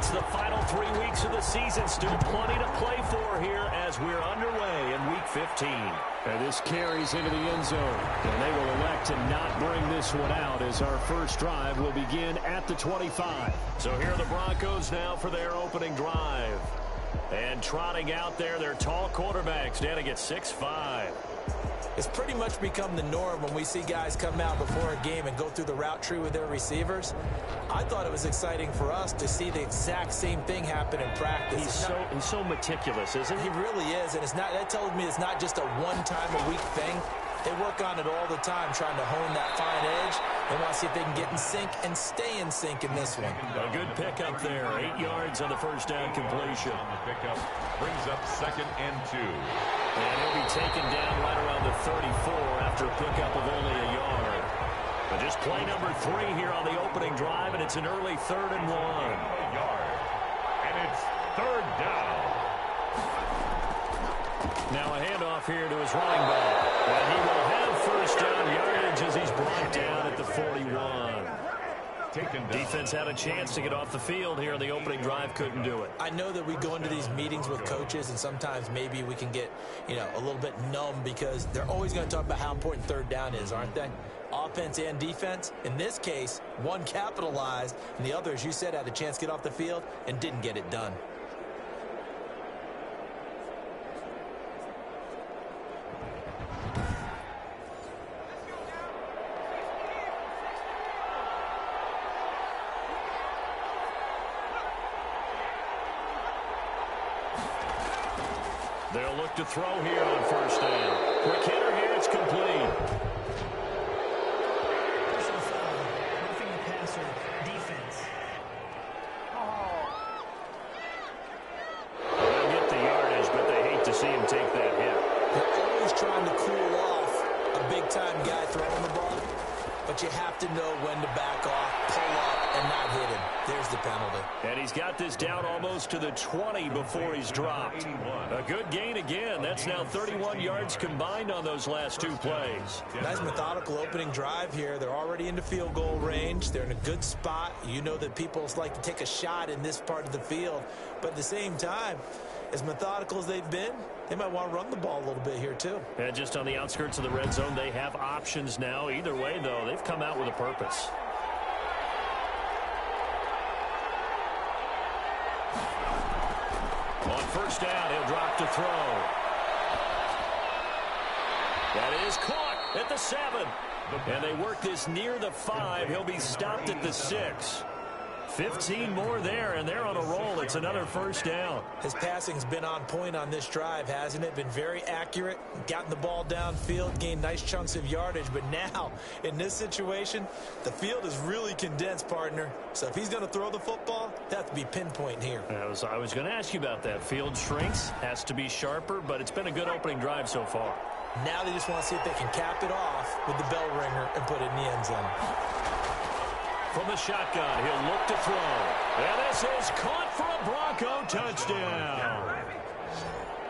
It's the final 3 weeks of the season. Still plenty to play for here as we're underway in Week 15. And this carries into the end zone. And they will elect to not bring this one out as our first drive will begin at the 25. So here are the Broncos now for their opening drive. And trotting out there, their tall quarterbacks standing at 6'5". It's pretty much become the norm when we see guys come out before a game and go through the route tree with their receivers. I thought it was exciting for us to see the exact same thing happen in practice. He's so meticulous, isn't he? He really is, and that tells me it's not just a one-time-a-week thing. They work on it all the time, trying to hone that fine edge. They want to see if they can get in sync and stay in sync in this one. A good pickup there. 8 yards on the first down completion. The pickup brings up 2nd and 2. And he'll be taken down right around the 34 after a pickup of only a yard. But just play number 3 here on the opening drive, and it's an early 3rd and 1. And it's 3rd down. Now a handoff here to his running back. And he will have first down yardage as he's brought down at the 41. Defense had a chance to get off the field here in the opening drive, couldn't do it. I know that we go into these meetings with coaches, and sometimes maybe we can get, a little bit numb because they're always going to talk about how important 3rd down is, aren't they? Offense and defense. In this case, one capitalized, and the other, as you said, had a chance to get off the field and didn't get it done. They'll look to throw here on first down. Quick hitter here, it's complete. Personal foul, roughing the passer, defense. They'll get the yardage, but they hate to see him take that hit. They're always trying to cool off a big-time guy throwing the ball, but you have to know when to back off, pull up, and not hit him. There's the penalty. And he's got this down almost to the 20 before he's dropped. A good gain again. That's now 31 yards combined on those last 2 plays. Nice methodical opening drive here. They're already into field goal range. They're in a good spot. You know that people like to take a shot in this part of the field. But at the same time, as methodical as they've been, they might want to run the ball a little bit here too. And just on the outskirts of the red zone, they have options now. Either way, though, they've come out with a purpose. On first down, he'll drop to throw. That is caught at the 7. And they work this near the 5. He'll be stopped at the 6. 15 more there, and they're on a roll. It's another first down. His passing's been on point on this drive, hasn't it? Been very accurate, gotten the ball downfield, gained nice chunks of yardage. But now, in this situation, the field is really condensed, partner. So if he's going to throw the football, that has to be pinpoint here. I was going to ask you about that. Field shrinks, has to be sharper, but it's been a good opening drive so far. Now they just want to see if they can cap it off with the bell ringer and put it in the end zone. From the shotgun, he'll look to throw. And this is caught for a Bronco touchdown.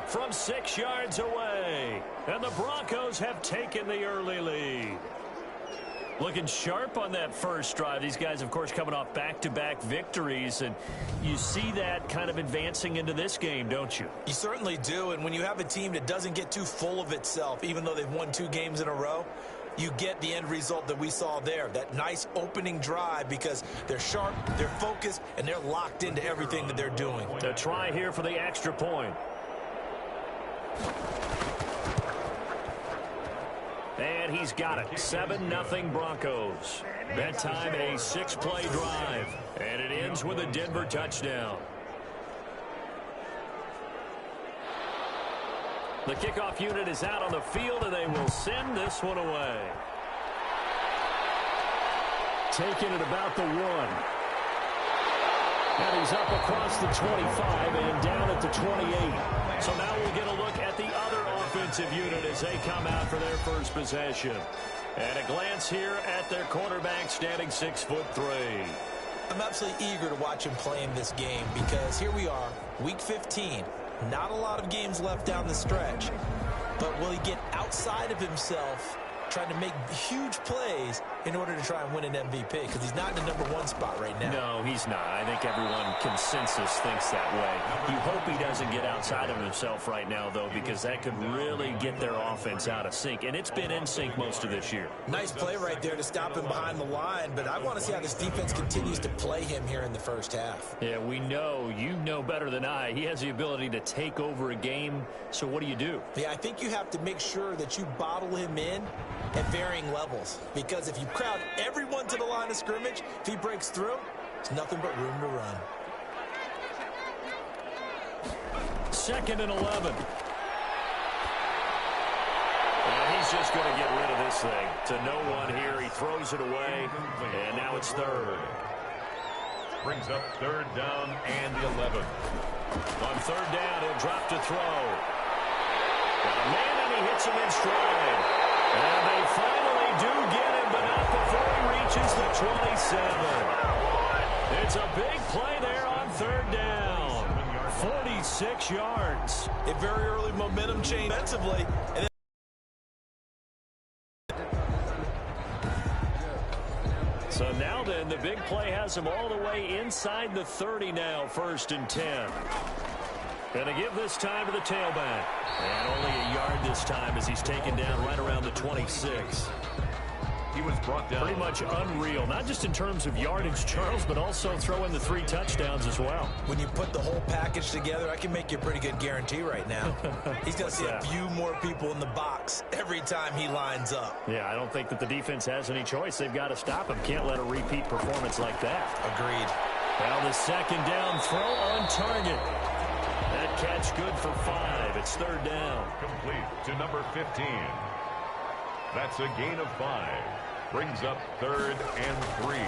From 6 yards away. And the Broncos have taken the early lead. Looking sharp on that first drive. These guys, of course, coming off back-to-back victories. And you see that kind of advancing into this game, don't you? You certainly do. And when you have a team that doesn't get too full of itself, even though they've won 2 games in a row, you get the end result that we saw there, that nice opening drive, because they're sharp, they're focused, and they're locked into everything that they're doing. A try here for the extra point. And he's got it. 7-0 Broncos. That time a 6-play drive. And it ends with a Denver touchdown. The kickoff unit is out on the field, and they will send this one away. Taking it about the 1. And he's up across the 25 and down at the 28. So now we'll get a look at the other offensive unit as they come out for their first possession. And a glance here at their quarterback standing 6'3". I'm absolutely eager to watch him play in this game because here we are, Week 15. Not a lot of games left down the stretch. But will he get outside of himself, trying to make huge plays, in order to try and win an MVP because he's not in the #1 spot right now. No, he's not. I think everyone consensus thinks that way. You hope he doesn't get outside of himself right now, though, because that could really get their offense out of sync. And it's been in sync most of this year. Nice play right there to stop him behind the line, but I want to see how this defense continues to play him here in the first half. Yeah, we know. You know better than I. He has the ability to take over a game, so what do you do? Yeah, I think you have to make sure that you bottle him in at varying levels, because if you crowd everyone to the line of scrimmage, if he breaks through, it's nothing but room to run. 2nd and 11. And he's just going to get rid of this thing. To no one here. He throws it away, and now it's 3rd. Brings up 3rd down and 11. On 3rd down, he'll drop to throw. Got a man, and he hits him in stride. And they finally do get him, but not before he reaches the 27. It's a big play there on 3rd down. 46 yards. A very early momentum change defensively. And so now then, the big play has him all the way inside the 30 now, 1st and 10. Going to give this time to the tailback. And only a yard this time as he's taken down right around the 26. He was brought down. Pretty much unreal, not just in terms of yardage, Charles, but also throw in the 3 touchdowns as well. when you put the whole package together, I can make you a pretty good guarantee right now. He's going to see that? a few more people in the box every time he lines up. Yeah, I don't think that the defense has any choice. They've got to stop him. Can't let a repeat performance like that. Agreed. Now the 2nd down throw on target. That catch good for 5. It's 3rd down. Complete to number 15. That's a gain of 5. Brings up 3rd and 3.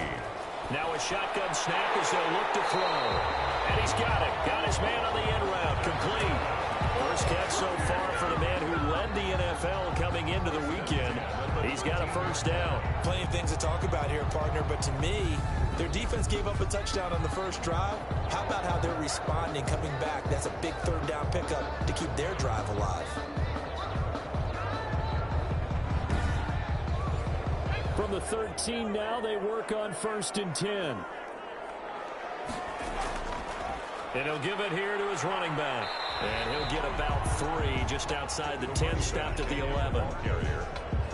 Now a shotgun snap as they'll look to throw. And he's got it. Got his man on the end route. Complete. First catch so far for the man who led the NFL coming into the weekend. He's got a 1st down. Plenty of things to talk about here, partner, but to me, their defense gave up a touchdown on the first drive. How about how they're responding, coming back? That's a big 3rd down pickup to keep their drive alive. From the 13 now, they work on 1st and 10. And he'll give it here to his running back. And he'll get about 3 just outside the 10, stopped at the 11.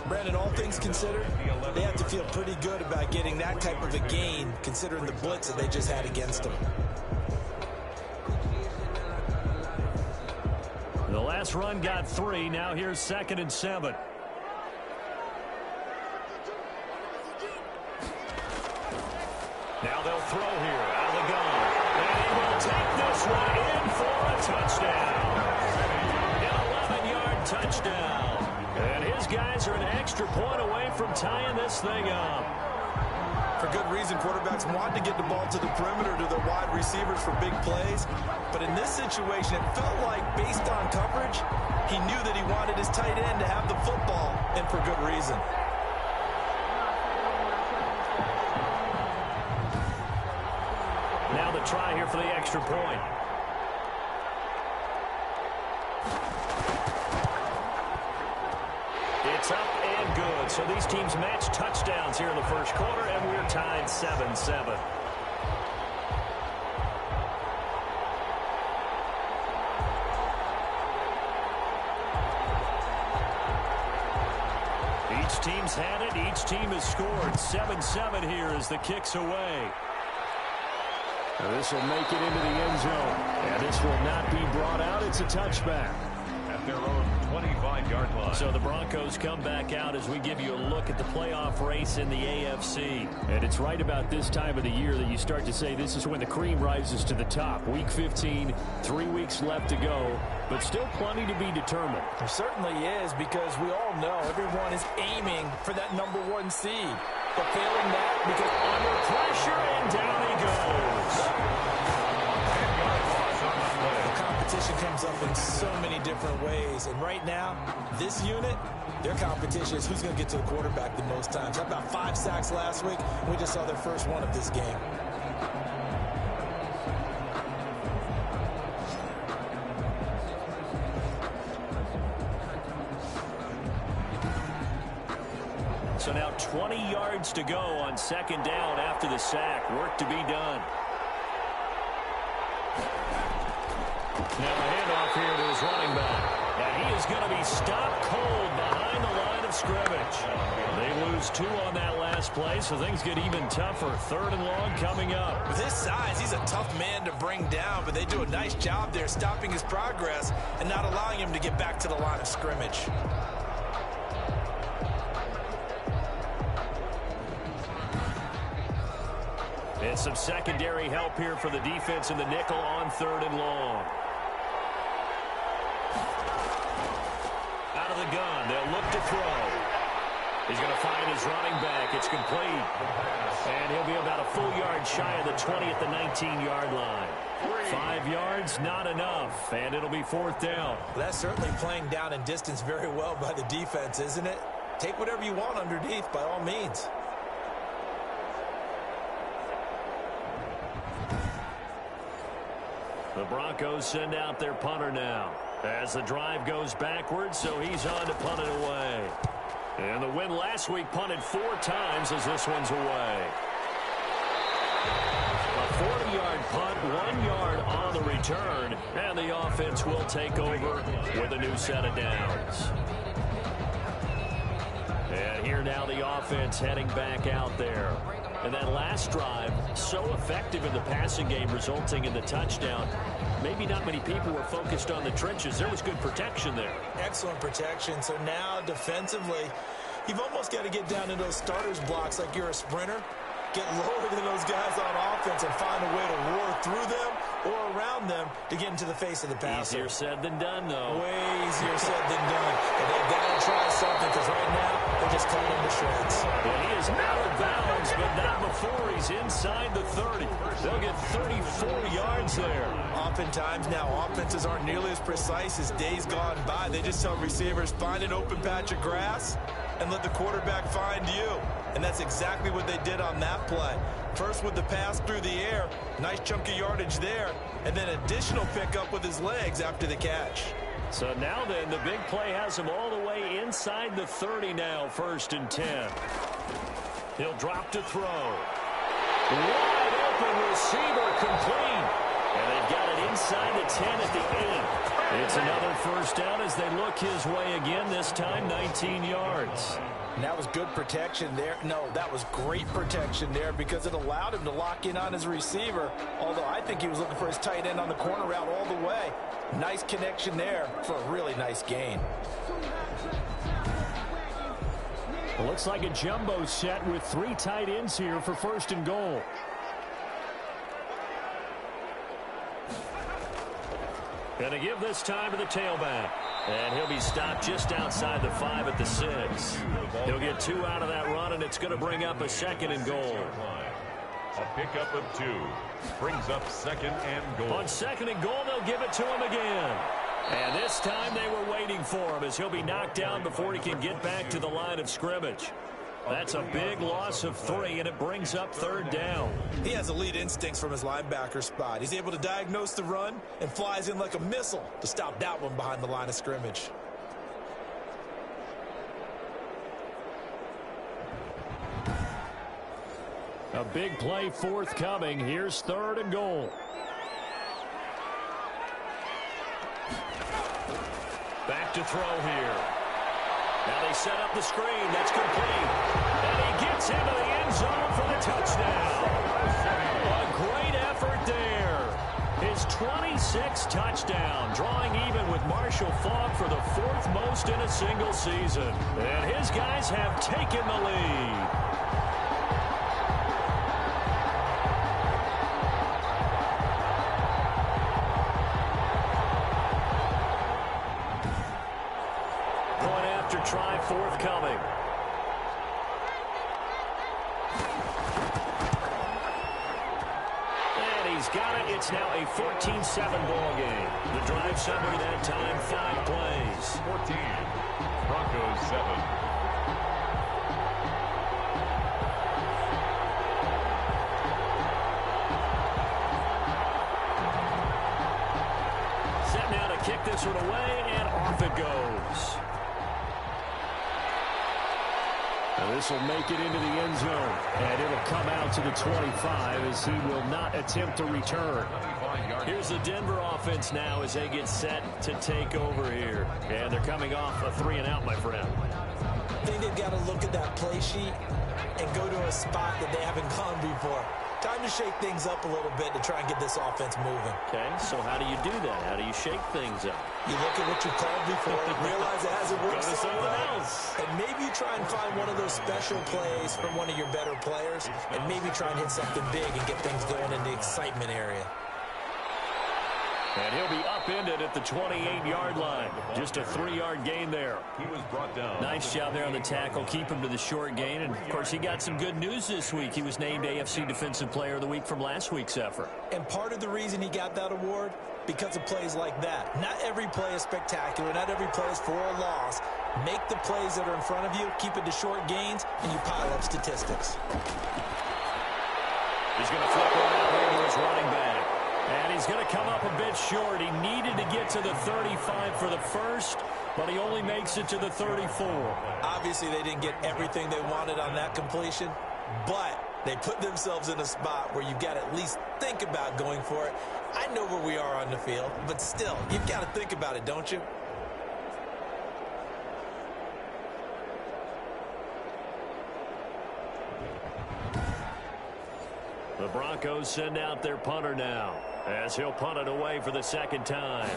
Brandon, all things considered, they have to feel pretty good about getting that type of a gain, considering the blitz that they just had against them. The last run got 3. Now here's 2nd and 7. Now they'll throw here out of the gun. And he will take this one in for a touchdown. An 11-yard touchdown. And his guys are an extra point away from tying this thing up. For good reason, quarterbacks want to get the ball to the perimeter to their wide receivers for big plays. But in this situation, it felt like, based on coverage, he knew that he wanted his tight end to have the football, and for good reason. Now the try here for the extra point. It's up and good. So these teams match touchdowns here in the first quarter, and we're tied 7-7. Each team's had it. Each team has scored. 7-7 here as the kick's away. Now this will make it into the end zone. And this will not be brought out. It's a touchback. At their own 25-yard line. So the Broncos come back out as we give you a look at the playoff race in the AFC. And it's right about this time of the year that you start to say this is when the cream rises to the top. Week 15, 3 weeks left to go, but still plenty to be determined. There certainly is, because we all know everyone is aiming for that #1 seed. But failing that, because Under pressure, and down he goes. the competition comes up in so many different ways. And right now, this unit, their competition is who's going to get to the quarterback the most times. How about 5 sacks last week? We just saw their first one of this game. So now 20 yards to go on second down after the sack. Work to be done. Now a handoff here to his running back. And he is going to be stopped cold behind the line of scrimmage. They lose 2 on that last play, so things get even tougher. 3rd and long coming up. With his size, he's a tough man to bring down, but they do a nice job there stopping his progress and not allowing him to get back to the line of scrimmage. And some secondary help here for the defense in the nickel on 3rd and long. Out of the gun, they'll look to throw. He's going to find his running back. It's complete. And he'll be about a full yard shy of the 20 at the 19-yard line. 5 yards, not enough. And it'll be 4th down. That's certainly playing down in distance very well by the defense, isn't it? Take whatever you want underneath, by all means. The Broncos send out their punter now as the drive goes backwards, so he's on to punt it away. And the win last week punted 4 times as this one's away. A 40-yard punt, 1 yard on the return, and the offense will take over with a new set of downs. And here now the offense heading back out there. And that last drive, so effective in the passing game, resulting in the touchdown. Maybe not many people were focused on the trenches. There was good protection there. Excellent protection. So now defensively, you've almost got to get down into those starters blocks like you're a sprinter. Get lower than those guys on offense and find a way to roar through them or around them to get into the face of the passer. Easier said than done, though. Way easier said than done. But they've got to try something because right now they're just cutting him to shreds. Well, he is out of bounds, but not before he's inside the 30. They'll get 34 yards there. Oftentimes now offenses aren't nearly as precise as days gone by. They just tell receivers, find an open patch of grass and let the quarterback find you. And that's exactly what they did on that play. First with the pass through the air, nice chunk of yardage there, and then additional pickup with his legs after the catch. So now then, the big play has him all the way inside the 30 now, 1st and 10. He'll drop to throw. Wide open receiver complete. And they've got it inside the 10 at the 8. It's another 1st down as they look his way again, this time 19 yards. And that was good protection there. No, that was great protection there because it allowed him to lock in on his receiver, although I think he was looking for his tight end on the corner route all the way. Nice connection there for a really nice gain. It looks like a jumbo set with 3 tight ends here for 1st and goal. Gonna give this time to the tailback. And he'll be stopped just outside the 5 at the 6. He'll get 2 out of that run, and it's going to bring up a 2nd and goal. A pickup of 2 brings up 2nd and goal. On 2nd and goal, they'll give it to him again. And this time they were waiting for him as he'll be knocked down before he can get back to the line of scrimmage. That's a big loss of 3, and it brings up 3rd down. He has elite instincts from his linebacker spot. He's able to diagnose the run and flies in like a missile to stop that one behind the line of scrimmage. A big play forthcoming. Here's 3rd and goal. Back to throw here. Now they set up the screen. That's complete. And he gets into the end zone for the touchdown. A great effort there. His 26th touchdown, drawing even with Marshall Faulk for the 4th most in a single season. And his guys have taken the lead. Try forthcoming. And he's got it. It's now a 14-7 ball game. The drive summary that time, 5 plays. 14. Broncos 7. Set now to kick this one away, and off it goes. This will make it into the end zone, and it'll come out to the 25 as he will not attempt to return. Here's the Denver offense now as they get set to take over here. And they're coming off a 3-and-out, my friend. I think they've got to look at that play sheet and go to a spot that they haven't gone before. Time to shake things up a little bit to try and get this offense moving. Okay, so how do you do that? How do you shake things up? You look at what you called before, realize it hasn't worked Go to so something well, else. and maybe you try and find one of those special plays from one of your better players, and maybe try and hit something big and get things going in the excitement area. And he'll be upended at the 28-yard line. Just a 3-yard gain there. He was brought down. Nice job there on the tackle. Keep him to the short gain. And, of course, he got some good news this week. He was named AFC Defensive Player of the Week from last week's effort. And part of the reason he got that award, because of plays like that. Not every play is spectacular. Not every play is for a loss. Make the plays that are in front of you, keep it to short gains, and you pile up statistics. He's going to flip around here to his running back. And he's going to come up a bit short. He needed to get to the 35 for the first, but he only makes it to the 34. Obviously, they didn't get everything they wanted on that completion, but they put themselves in a spot where you've got to at least think about going for it. I know where we are on the field, but still, you've got to think about it, don't you? The Broncos send out their punter now, as he'll punt it away for the second time.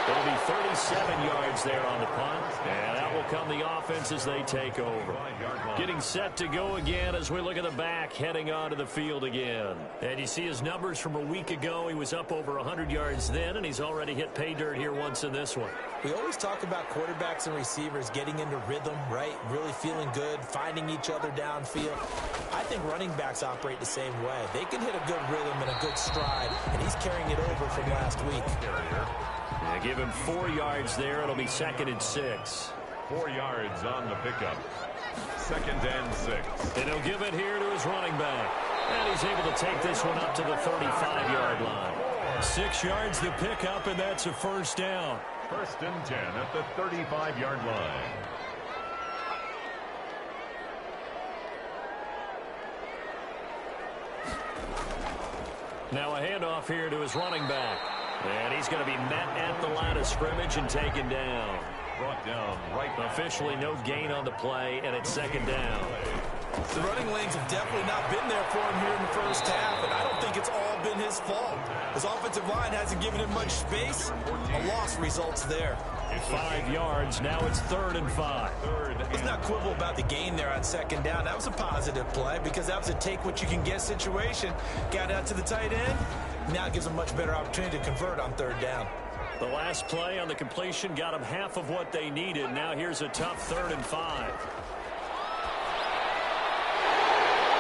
It'll be 37 yards there on the punt, and that will come the offense as they take over. Getting set to go again as we look at the back, heading onto the field again. And you see his numbers from a week ago. He was up over 100 yards then, and he's already hit pay dirt here once in this one. We always talk about quarterbacks and receivers getting into rhythm, right? Really feeling good, finding each other downfield. I think running backs operate the same way. They can hit a good rhythm and a good stride, and he's carrying it over from last week. Yeah, give him 4 yards there. It'll be 2nd and 6. 4 yards on the pickup. 2nd and 6. And he'll give it here to his running back. And he's able to take this one up to the 35-yard line. 6 yards the pickup, and that's a first down. 1st and 10 at the 35-yard line. Now a handoff here to his running back. And he's going to be met at the line of scrimmage and taken down. Brought down right. Officially no gain on the play, and it's 2nd down. The running lanes have definitely not been there for him here in the first half, and I don't think it's all been his fault. His offensive line hasn't given him much space. A loss results there. 5 yards. Now it's 3rd and 5. Let's not quibble about the gain there on 2nd down. That was a positive play because that was a take-what-you-can-get situation. Got out to the tight end. Now it gives them a much better opportunity to convert on 3rd down. The last play on the completion got them half of what they needed. Now here's a tough 3rd and 5.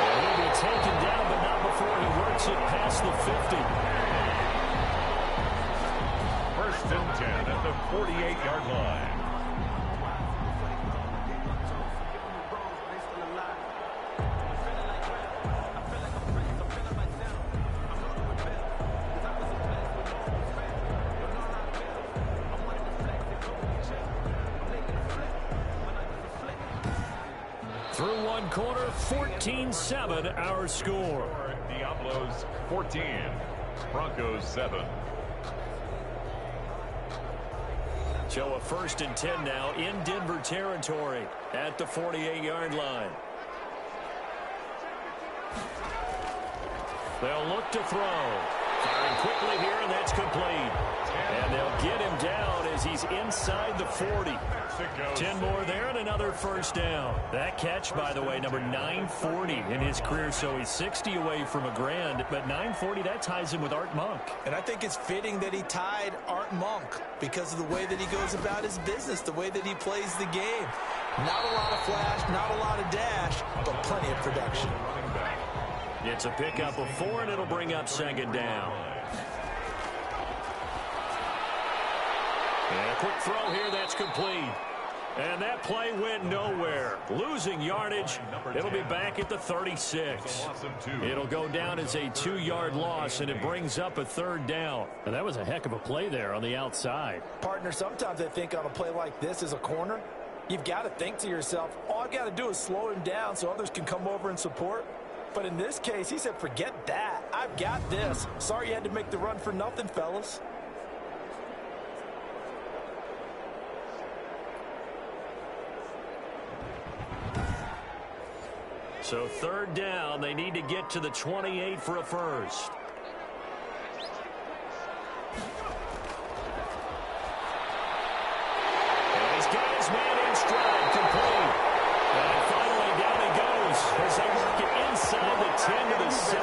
And he'll be taken down, but not before he works it past the 50. 1st and 10 at the 48-yard line. Through one quarter, 14-7 our score. Diablos 14, Broncos 7. So a 1st and 10 now in Denver territory at the 48-yard line. They'll look to throw. Firing quickly here, and that's complete. And they'll get him down as he's inside the 40. 10 more there and another first down. That catch, by the way, number 940 in his career, so he's 60 away from a grand, but 940, that ties him with Art Monk. And I think it's fitting that he tied Art Monk because of the way that he goes about his business, the way that he plays the game. Not a lot of flash, not a lot of dash, but plenty of production. It's a pickup of 4, and it'll bring up 2nd down. And a quick throw here, that's complete. And that play went nowhere. Losing yardage. It'll be back at the 36. It'll go down as a 2-yard loss, and it brings up a 3rd down. And that was a heck of a play there on the outside. Partner, sometimes I think on a play like this as a corner, you've got to think to yourself, all I've got to do is slow him down so others can come over and support. But in this case, he said, forget that. I've got this. Sorry you had to make the run for nothing, fellas. So 3rd down, they need to get to the 28 for a first. And he's got his man in stride, complete. And finally down he goes as they work it inside the 10 to the 7.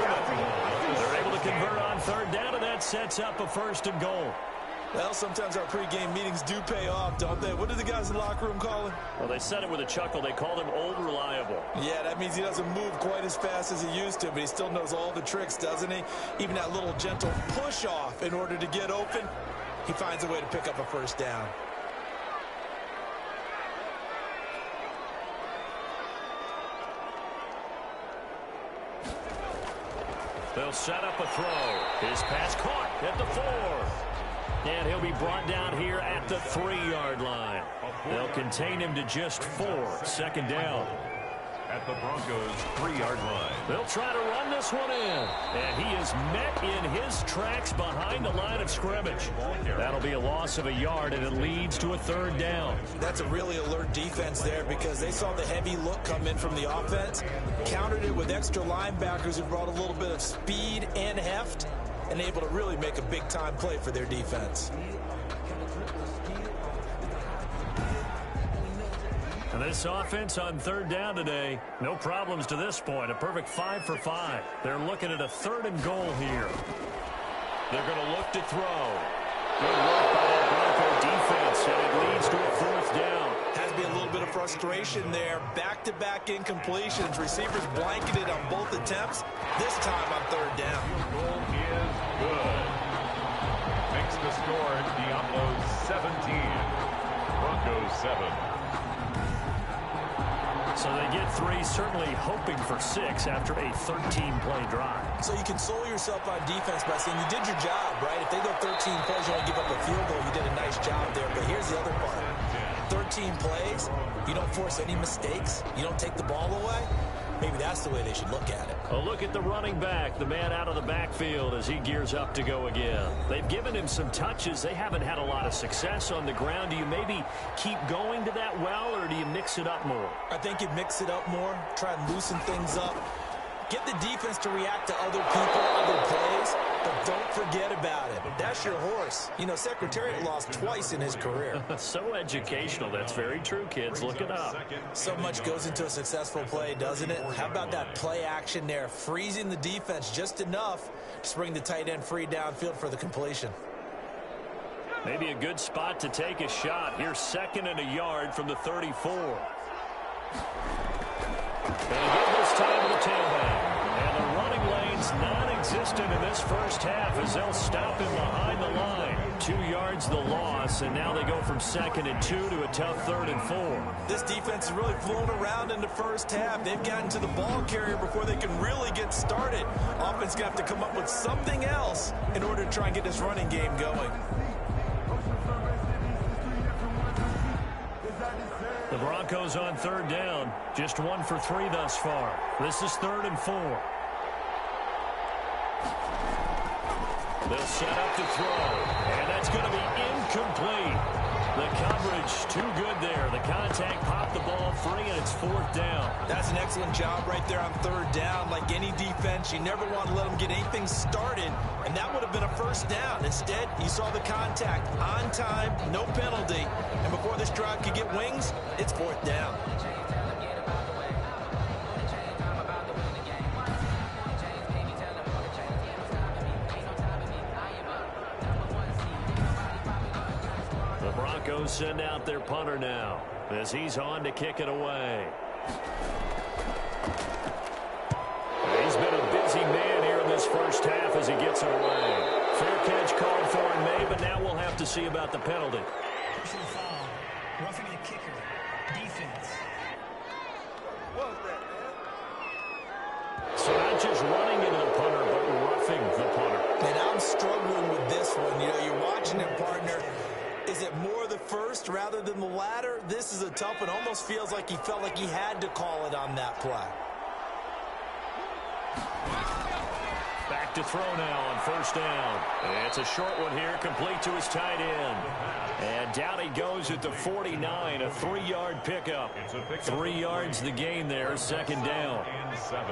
They're able to convert on 3rd down, and that sets up a 1st and goal. Well, sometimes our pregame meetings do pay off, don't they? What do the guys in the locker room call him? Well, they said it with a chuckle. They called him Old Reliable. Yeah, that means he doesn't move quite as fast as he used to, but he still knows all the tricks, doesn't he? Even that little gentle push-off in order to get open, he finds a way to pick up a 1st down. They'll set up a throw. His pass caught at the 4. And he'll be brought down here at the 3-yard line. They'll contain him to just 4. 2nd down. At the Broncos' 3-yard line. They'll try to run this one in. And he is met in his tracks behind the line of scrimmage. That'll be a loss of a yard, and it leads to a 3rd down. That's a really alert defense there because they saw the heavy look come in from the offense, countered it with extra linebackers who brought a little bit of speed and heft, and able to really make a big-time play for their defense. And this offense on 3rd down today, no problems to this point. A perfect 5 for 5. They're looking at a 3rd and goal here. They're going to look to throw. Good work by that Bronco defense, and it leads to a 4th down. Has to be a little bit of frustration there. Back-to-back incompletions. Receivers blanketed on both attempts. This time on 3rd down. Goal is good. Makes the score Diablo 17. Broncos 7. So they get 3, certainly hoping for 6 after a 13-play drive. So you console yourself on defense by saying you did your job, right? If they go 13 plays, you only give up a field goal, you did a nice job there. But here's the other part. 13 plays, you don't force any mistakes, you don't take the ball away. Maybe that's the way they should look at it. A look at the running back, the man out of the backfield as he gears up to go again. They've given him some touches. They haven't had a lot of success on the ground. Do you maybe keep going to that well, or do you mix it up more? I think you mix it up more, try and loosen things up. Get the defense to react to other people, other plays, but don't forget about it. That's your horse. You know, Secretariat lost twice in his career. So educational. That's very true, kids. Look it up. So much goes into a successful play, doesn't it? How about that play action there? Freezing the defense just enough to bring the tight end free downfield for the completion. Maybe a good spot to take a shot. Here's 2nd and a yard from the 34. They'll give this time to the tailback. And the running lane's non-existent in this first half as they'll stop him behind the line. 2 yards the loss, and now they go from 2nd and 2 to a tough 3rd and 4. This defense has really flown around in the first half. They've gotten to the ball carrier before they can really get started. Offense going to have to come up with something else in order to try and get this running game going. The Broncos on 3rd down. Just 1 for 3 thus far. This is 3rd and 4. They'll set up to throw. And that's going to be incomplete. The coverage too good there. The contact popped the ball free, and it's 4th down. That's an excellent job right there on 3rd down. Like any defense, you never want to let them get anything started, and that would have been a 1st down. Instead, you saw the contact on time, no penalty, and before this drive could get wings, it's 4th down. Broncos send out their punter now as he's on to kick it away. He's been a busy man here in this first half as he gets it away. Fair catch called for in May, but now we'll have to see about the penalty. Personal foul. Roughing the kicker. defense. So not just running into the punter, but roughing the punter. And I'm struggling with this one. You know, you're watching him, partner. Is it more the first rather than the latter? This is a tough one. Almost feels like he felt like he had to call it on that play. Back to throw now on first down. It's a short one here, complete to his tight end. And down he goes at the 49, a 3-yard pickup. 3 yards the gain there, second down. And 7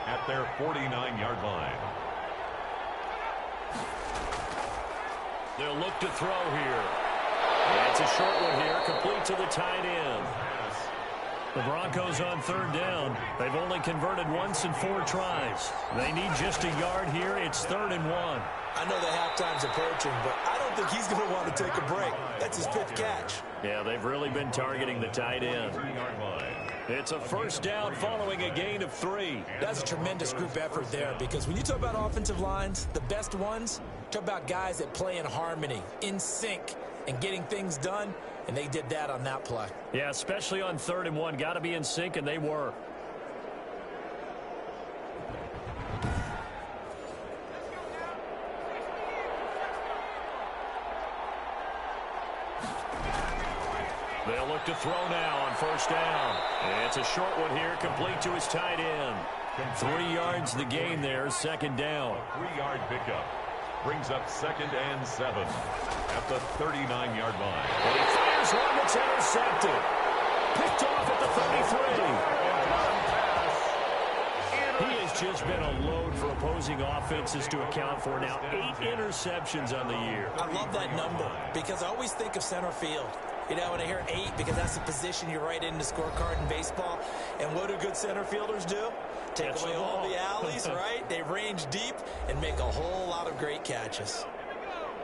at their 49-yard line. They'll look to throw here. And it's a short one here, complete to the tight end. The Broncos on third down. They've only converted once in 4 tries. They need just a yard here. It's 3rd and 1. I know the halftime's approaching, but I don't think he's going to want to take a break. That's his 5th catch. Yeah, they've really been targeting the tight end. It's a first down following a gain of 3. That's a tremendous group effort there, because when you talk about offensive lines, the best ones, talk about guys that play in harmony, in sync, and getting things done, and they did that on that play. Yeah, especially on 3rd and 1. Got to be in sync, and they were. They'll look to throw now on first down. It's a short one here, complete to his tight end. 3 yards the gain there, second down. 3-yard pickup brings up 2nd and 7 at the 39-yard line. And he fires one that's intercepted. Picked off at the 33. He has just been a load for opposing offenses to account for now. 8 interceptions on the year. I love that number because I always think of center field. You know, when I hear 8, because that's the position you write in the scorecard in baseball. And what do good center fielders do? Take away all the alleys, right? They range deep and make a whole lot of great catches.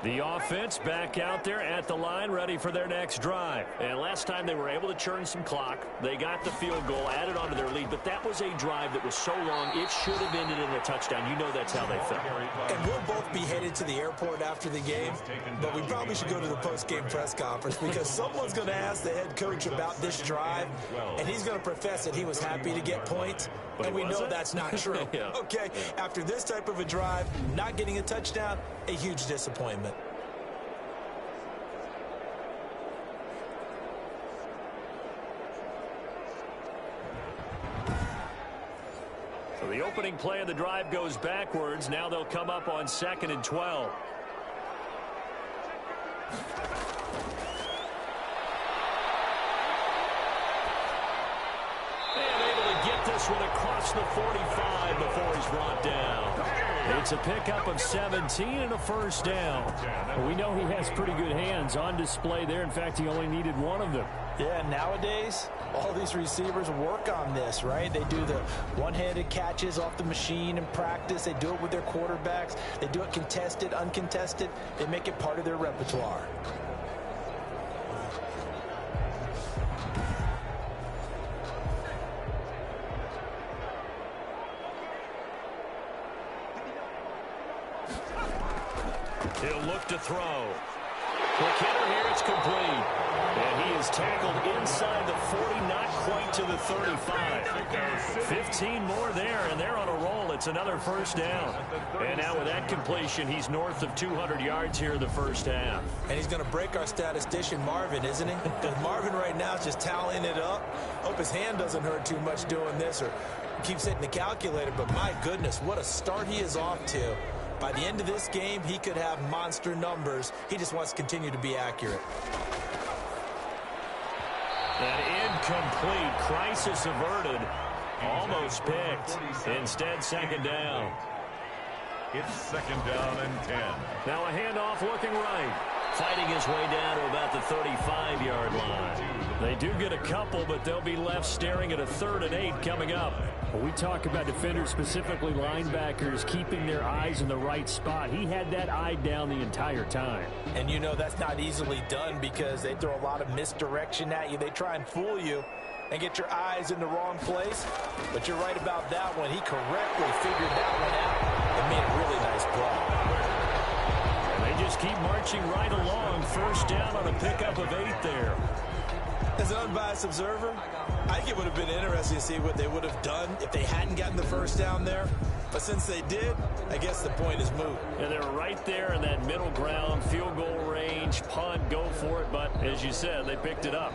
The offense back out there at the line, ready for their next drive. And last time they were able to churn some clock. They got the field goal, added on to their lead, but that was a drive that was so long, it should have ended in a touchdown. You know that's how they felt. And we'll both be headed to the airport after the game, but we probably should go to the post-game press conference because someone's going to ask the head coach about this drive, and he's going to profess that he was happy to get points, and we know that's not true. Yeah. Okay, after this type of a drive, not getting a touchdown, a huge disappointment. So the opening play of the drive goes backwards. Now they'll come up on 2nd and 12. And able to get this one across the 45 before he's brought down. It's a pickup of 17 and a first down. Well, we know he has pretty good hands on display there. In fact, he only needed one of them. Yeah, nowadays, all these receivers work on this, right? They do the one-handed catches off the machine in practice. They do it with their quarterbacks. They do it contested, uncontested. They make it part of their repertoire. He'll look to throw. Quick hitter here, it's complete. And he is tackled inside the 40, not quite to the 35. 15 more there, and they're on a roll. It's another first down. And now with that completion, he's north of 200 yards here in the first half. And he's going to break our statistician, Marvin, isn't he? Because Marvin right now is just tallying it up. Hope his hand doesn't hurt too much doing this or keeps hitting the calculator. But my goodness, what a start he is off to. By the end of this game, he could have monster numbers. He just wants to continue to be accurate. An incomplete, crisis averted, almost picked. Instead, second down. It's 2nd down and 10. Now a handoff looking right. Fighting his way down to about the 35-yard line. They do get a couple, but they'll be left staring at a 3rd and 8 coming up. Well, we talk about defenders, specifically linebackers, keeping their eyes in the right spot. He had that eye down the entire time. And you know that's not easily done because they throw a lot of misdirection at you. They try and fool you and get your eyes in the wrong place. But you're right about that one. He correctly figured that one out and made a really nice play. And they just keep marching right along. First down on a pickup of 8 there. As an unbiased observer, I think it would have been interesting to see what they would have done if they hadn't gotten the first down there. But since they did, I guess the point is moot. And they were right there in that middle ground, field goal range, punt, go for it. But as you said, they picked it up.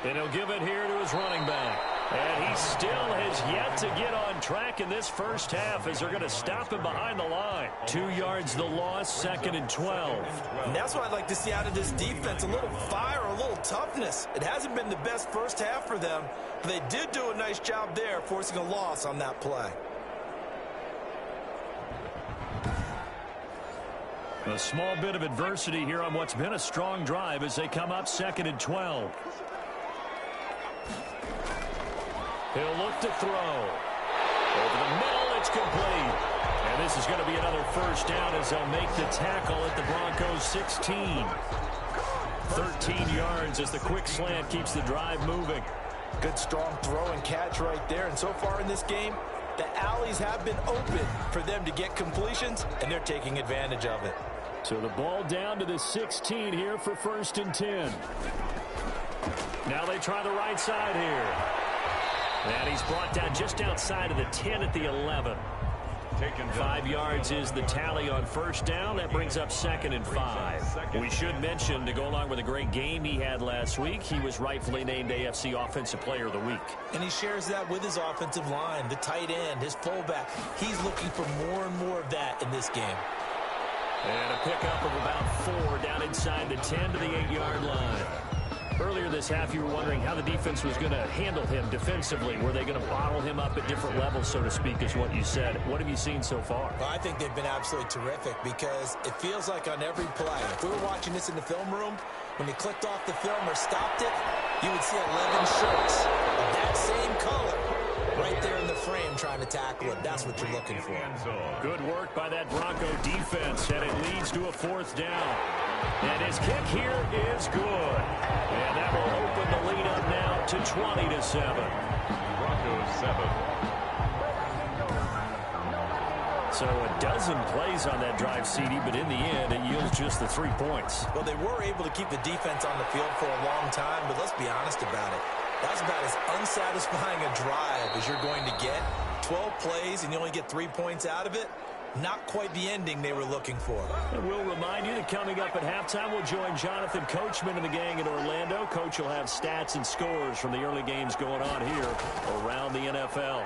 And he'll give it here to his running back. And he still has yet to get on track in this first half as they're going to stop him behind the line. 2 yards the loss, 2nd and 12. And that's what I'd like to see out of this defense, a little fire, a little toughness. It hasn't been the best first half for them, but they did do a nice job there forcing a loss on that play. A small bit of adversity here on what's been a strong drive as they come up 2nd and 12. He'll look to throw. Over the middle, it's complete. And this is going to be another first down as they'll make the tackle at the Broncos' 16. 13 yards as the quick slant keeps the drive moving. Good strong throw and catch right there. And so far in this game, the alleys have been open for them to get completions, and they're taking advantage of it. So the ball down to the 16 here for 1st and 10. Now they try the right side here. And he's brought down just outside of the 10 at the 11. 5 yards is the tally on first down. That brings up 2nd and 5. We should mention, to go along with a great game he had last week, he was rightfully named AFC Offensive Player of the Week. And he shares that with his offensive line, the tight end, his fullback. He's looking for more and more of that in this game. And a pickup of about 4 down inside the 10 to the 8-yard line. Earlier this half, you were wondering how the defense was going to handle him defensively. Were they going to bottle him up at different levels, so to speak, is what you said. What have you seen so far? Well, I think they've been absolutely terrific because it feels like on every play, if we were watching this in the film room, when they clicked off the film or stopped it, you would see 11 shirts of that same color right there in the frame trying to tackle it. That's what you're looking for. Good work by that Bronco defense, and it leads to a 4th down. And his kick here is good. And that will open the lead up now to 20-7. Broncos 7. So a dozen plays on that drive, CD, but in the end, it yields just the 3 points. Well, they were able to keep the defense on the field for a long time, but let's be honest about it. That's about as unsatisfying a drive as you're going to get. 12 plays and you only get 3 points out of it. Not quite the ending they were looking for. And we'll remind you that coming up at halftime, we'll join Jonathan Coachman and the gang in Orlando. Coach will have stats and scores from the early games going on here around the NFL.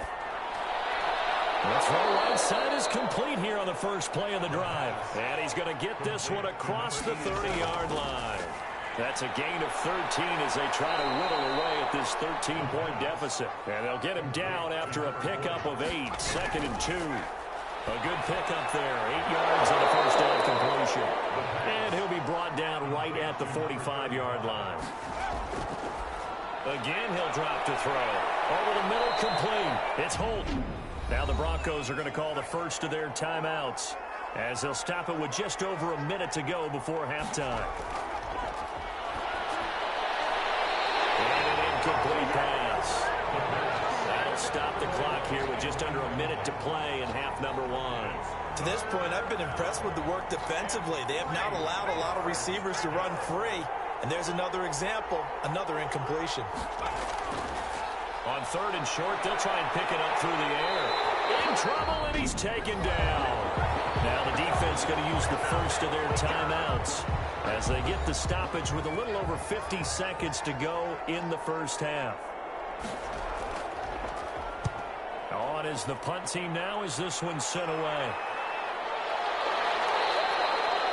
The throw right side is complete here on the first play of the drive. And he's going to get this one across the 30-yard line. That's a gain of 13 as they try to whittle away at this 13-point deficit. And they'll get him down after a pickup of 8, 2nd and 2. A good pickup there, 8 yards on the first down completion. And he'll be brought down right at the 45-yard line. Again, he'll drop to throw. Over the middle, complete. It's Holton. Now the Broncos are going to call the first of their timeouts as they'll stop it with just over a minute to go before halftime. And an incomplete pass. That'll stop the clock here with just under a minute to play in half number 1. To this point, I've been impressed with the work defensively. They have not allowed a lot of receivers to run free. And there's another example, another incompletion. On 3rd and short, they'll try and pick it up through the air. In trouble, and he's taken down. Now the defense going to use the first of their timeouts as they get the stoppage with a little over 50 seconds to go in the first half. On is the punt team now as this one's sent away.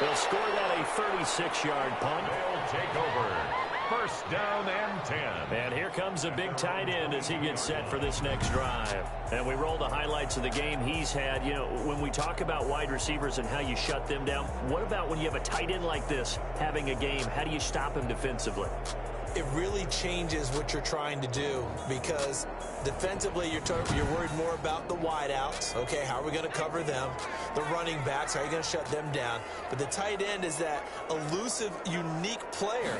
They'll score that a 36-yard punt. They'll take over. First down and 10. And here comes a big tight end as he gets set for this next drive. And we roll the highlights of the game he's had. You know, when we talk about wide receivers and how you shut them down, what about when you have a tight end like this having a game? How do you stop him defensively? It really changes what you're trying to do because defensively you're worried more about the wideouts. Okay, how are we going to cover them? The running backs, how are you going to shut them down? But the tight end is that elusive, unique player.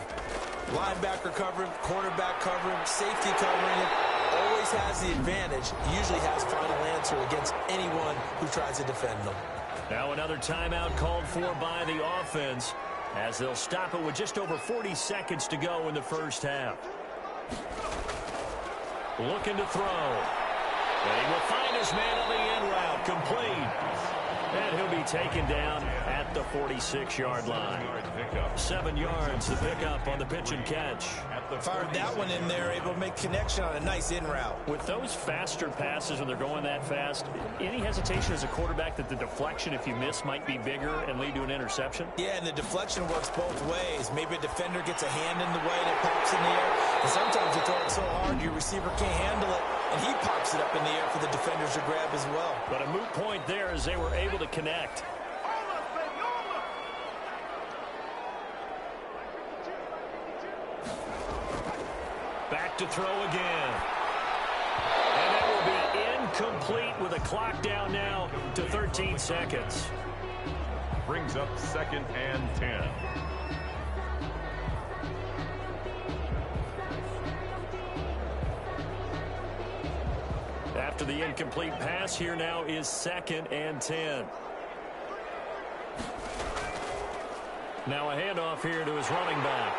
Linebacker covering, cornerback covering, safety covering, always has the advantage, usually has final answer against anyone who tries to defend them. Now another timeout called for by the offense as they'll stop it with just over 40 seconds to go in the first half. Looking to throw. And he will find his man on the in route, complete. And he'll be taken down at the 46-yard line. 7 yards to pick up on the pitch and catch. Fired that one in there, able to make connection on a nice in route. With those faster passes when they're going that fast, any hesitation as a quarterback that the deflection, if you miss, might be bigger and lead to an interception? Yeah, and the deflection works both ways. Maybe a defender gets a hand in the way and it pops in the air. And sometimes you throw it so hard your receiver can't handle it, and he pops it up in the air for the defenders to grab as well. But a moot point there as they were able to connect. Back to throw again. And that will be incomplete with a clock down now to 13 seconds. Brings up 2nd and 10. After the incomplete pass, here now is 2nd and 10. Now a handoff here to his running back.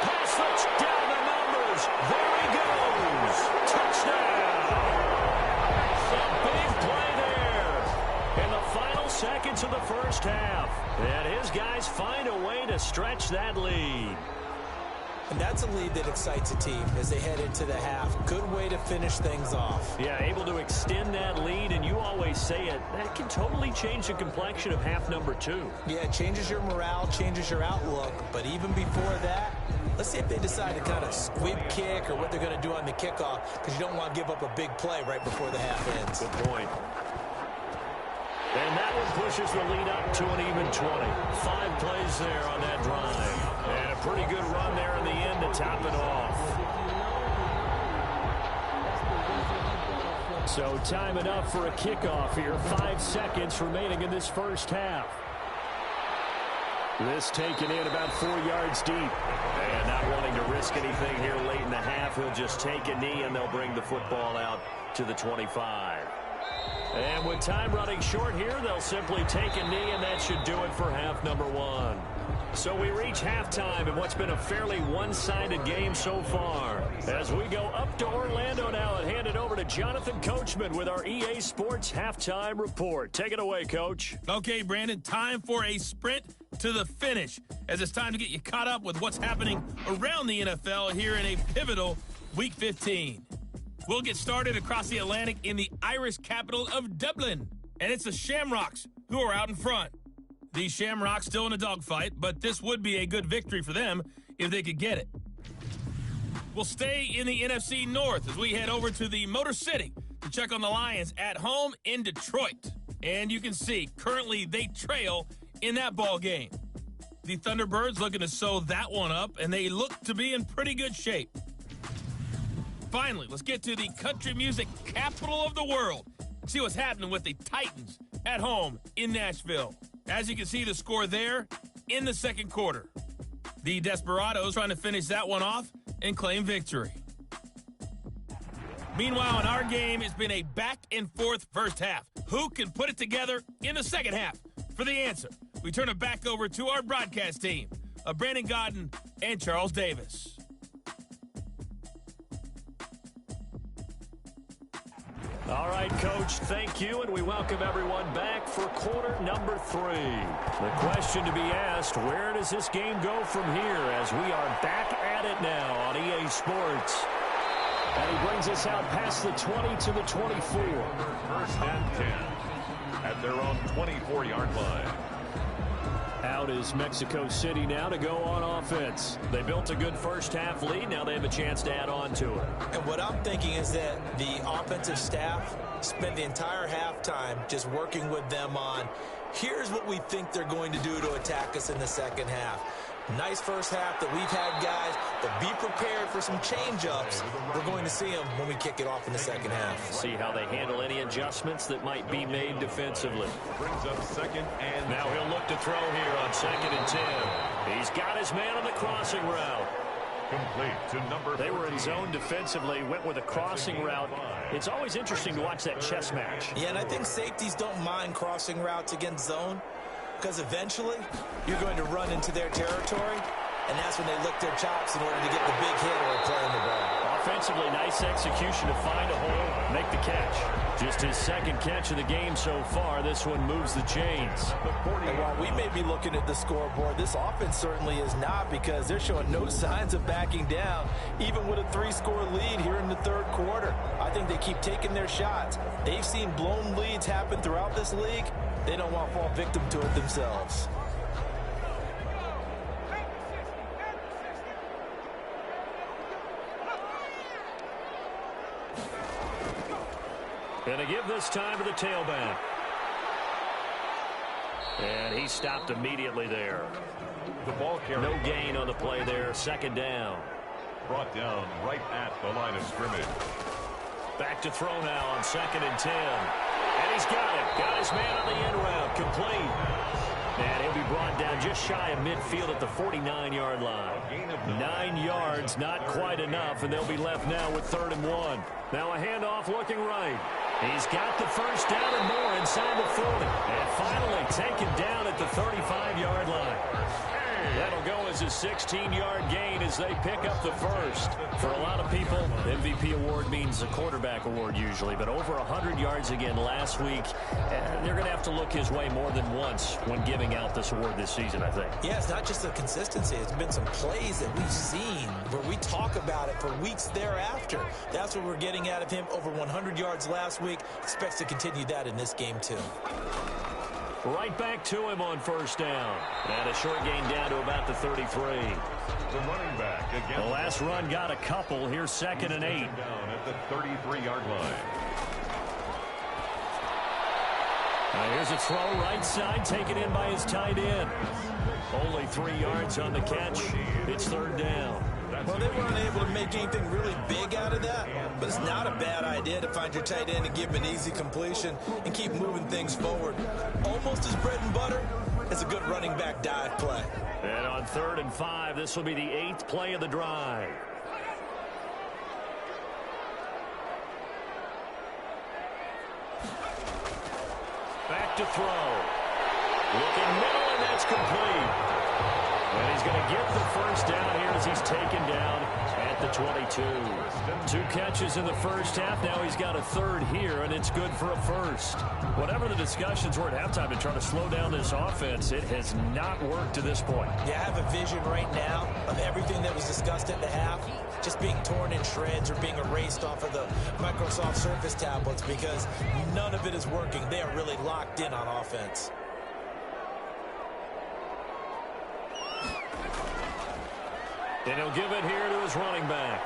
Pass looks down the numbers. There he goes. Touchdown. A big play there in the final seconds of the first half. And his guys find a way to stretch that lead. And that's a lead that excites a team as they head into the half. Good way to finish things off. Yeah, able to extend that lead, and you always say it, that can totally change the complexion of half number 2. Yeah, it changes your morale, changes your outlook. But even before that, let's see if they decide to kind of squib kick or what they're going to do on the kickoff, because you don't want to give up a big play right before the half ends. Good point. And that one pushes the lead up to an even 20. 5 plays there on that drive. And a pretty good run there in the end to top it off. So time enough for a kickoff here. 5 seconds remaining in this first half. This taken in about 4 yards deep. And not wanting to risk anything here late in the half, he'll just take a knee and they'll bring the football out to the 25. And with time running short here, they'll simply take a knee, and that should do it for half number 1. So we reach halftime in what's been a fairly one-sided game so far. As we go up to Orlando now and hand it over to Jonathan Coachman with our EA Sports Halftime Report. Take it away, Coach. Okay, Brandon, time for a sprint to the finish, as it's time to get you caught up with what's happening around the NFL here in a pivotal Week 15. We'll get started across the Atlantic in the Irish capital of Dublin. And it's the Shamrocks who are out in front. The Shamrocks still in a dogfight, but this would be a good victory for them if they could get it. We'll stay in the NFC North as we head over to the Motor City to check on the Lions at home in Detroit. And you can see, currently they trail in that ball game. The Thunderbirds looking to sew that one up, and they look to be in pretty good shape. Finally, let's get to the country music capital of the world. See what's happening with the Titans at home in Nashville. As you can see, the score there in the second quarter. The Desperados trying to finish that one off and claim victory. Meanwhile, in our game, it's been a back-and-forth first half. Who can put it together in the second half? For the answer, we turn it back over to our broadcast team of Brandon Gaudin and Charles Davis. All right, Coach, thank you, and we welcome everyone back for quarter number 3. The question to be asked, where does this game go from here as we are back at it now on EA Sports? And he brings us out past the 20 to the 24. 1st and 10 at their own 24-yard line. Out is Mexico City now to go on offense. They built a good first half lead. Now they have a chance to add on to it. And what I'm thinking is that the offensive staff spent the entire halftime just working with them on, here's what we think they're going to do to attack us in the second half. Nice first half that we've had, guys, but be prepared for some change-ups. We're going to see them when we kick it off in the second half. See how they handle any adjustments that might be made defensively. Brings up 2nd and Now he'll look to throw here on 2nd and 10. He's got his man on the crossing route. Complete to number 14. They were in zone defensively, went with a crossing route. It's always interesting to watch that chess match. Yeah, and I think safeties don't mind crossing routes against zone because eventually you're going to run into their territory, and that's when they lick their chops in order to get the big hit or playing the ball. Offensively, nice execution to find a hole, make the catch. Just his second catch of the game so far. This one moves the chains. And while we may be looking at the scoreboard, this offense certainly is not, because they're showing no signs of backing down, even with a 3-score lead here in the third quarter. I think they keep taking their shots. They've seen blown leads happen throughout this league. They don't want to fall victim to it themselves. Going to give this time to the tailback. And he stopped immediately there. The ball carrier. No gain on the play there. Second down. Brought down right at the line of scrimmage. Back to throw now on 2nd and 10. And he's got it. Got his man on the end route. Complete. And he'll be brought down just shy of midfield at the 49-yard line. 9 yards, not quite enough, and they'll be left now with 3rd and 1. Now a handoff looking right. He's got the first down and more inside the 40. And finally taken down at the 35-yard line. That'll go as a 16-yard gain as they pick up the first. For a lot of people, the MVP award means a quarterback award usually, but over 100 yards again last week. They're going to have to look his way more than once when giving out this award this season, I think. Yeah, it's not just the consistency. It's been some plays that we've seen where we talk about it for weeks thereafter. That's what we're getting out of him. Over 100 yards last week. Expects to continue that in this game, too. Right back to him on first down. And a short gain down to about the 33. The running back again. The last run got a couple. Here's 2nd and 8. Down at the 33-yard line. Here's a throw right side, taken in by his tight end. Only 3 yards on the catch. It's 3rd down. Well, they weren't able to make anything really big out of that, but it's not a bad idea to find your tight end and give him an easy completion and keep moving things forward. Almost as bread and butter as a good running back dive play. And on 3rd and 5, this will be the 8th play of the drive. Back to throw. Looking middle, and that's complete. And he's going to get the first down here as he's taken down at the 22. 2 catches in the first half. Now he's got a 3rd here, and it's good for a first. Whatever the discussions were at halftime to try to slow down this offense, it has not worked to this point. Yeah, I have a vision right now of everything that was discussed at the half just being torn in shreds or being erased off of the Microsoft Surface tablets, because none of it is working. They are really locked in on offense. And he'll give it here to his running back.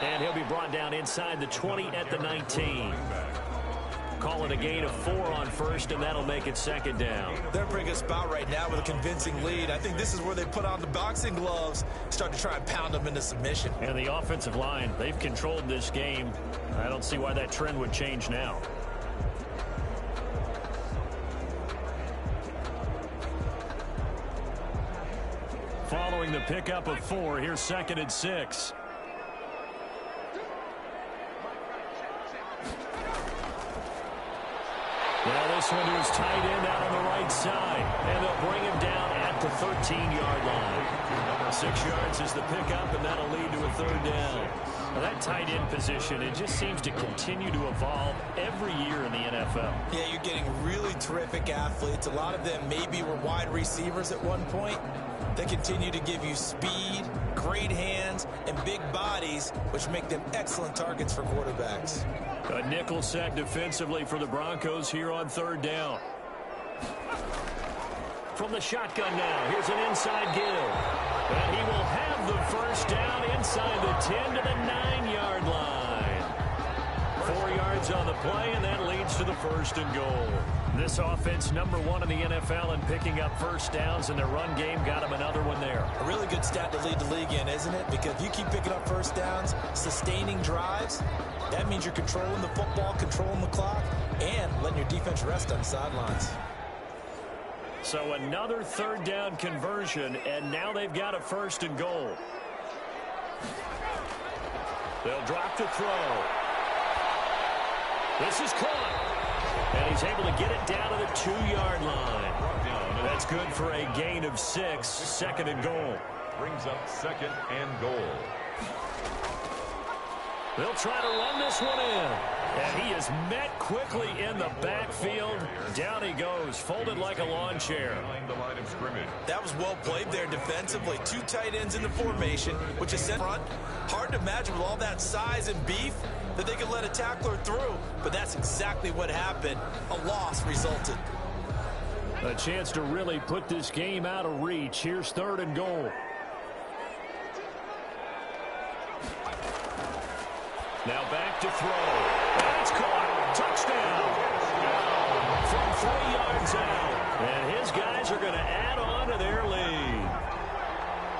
And he'll be brought down inside the 20 at the 19. Call it a gain of 4 on first, and that'll make it 2nd down. They're in a pretty good spot right now with a convincing lead. I think this is where they put on the boxing gloves, start to try and pound them into submission. And the offensive line, they've controlled this game. I don't see why that trend would change now. Following the pickup of 4, here's 2nd and 6. Now this one to his tight end out on the right side. And they'll bring him down at the 13-yard line. 6 yards is the pickup, and that'll lead to a 3rd down. Well, that tight end position, it just seems to continue to evolve every year in the NFL. Yeah, you're getting really terrific athletes. A lot of them maybe were wide receivers at one point. They continue to give you speed, great hands, and big bodies, which make them excellent targets for quarterbacks. A nickel sack defensively for the Broncos here on 3rd down. From the shotgun now, here's an inside give. And he will have the first down inside the 10 to the 9-yard line. 4 yards on the play, and that leads to the 1st and goal. This offense, number 1 in the NFL in picking up first downs, and their run game got him another one there. A really good stat to lead the league in, isn't it? Because if you keep picking up first downs, sustaining drives, that means you're controlling the football, controlling the clock, and letting your defense rest on the sidelines. So another 3rd down conversion, and now they've got a 1st and goal. They'll drop to throw. This is caught. And he's able to get it down to the 2-yard line. That's good for a gain of 6, second and goal. Brings up second and goal. They'll try to run this one in. And he is met quickly in the backfield. Down he goes, folded like a lawn chair. Behind the line of scrimmage. That was well played there defensively. 2 tight ends in the formation, which is sent front. Hard to imagine with all that size and beef that they could let a tackler through. But that's exactly what happened. A loss resulted. A chance to really put this game out of reach. Here's third and goal. Now back to throw. That's caught. Touchdown. From 3 yards out. And his guys are going to add on to their lead.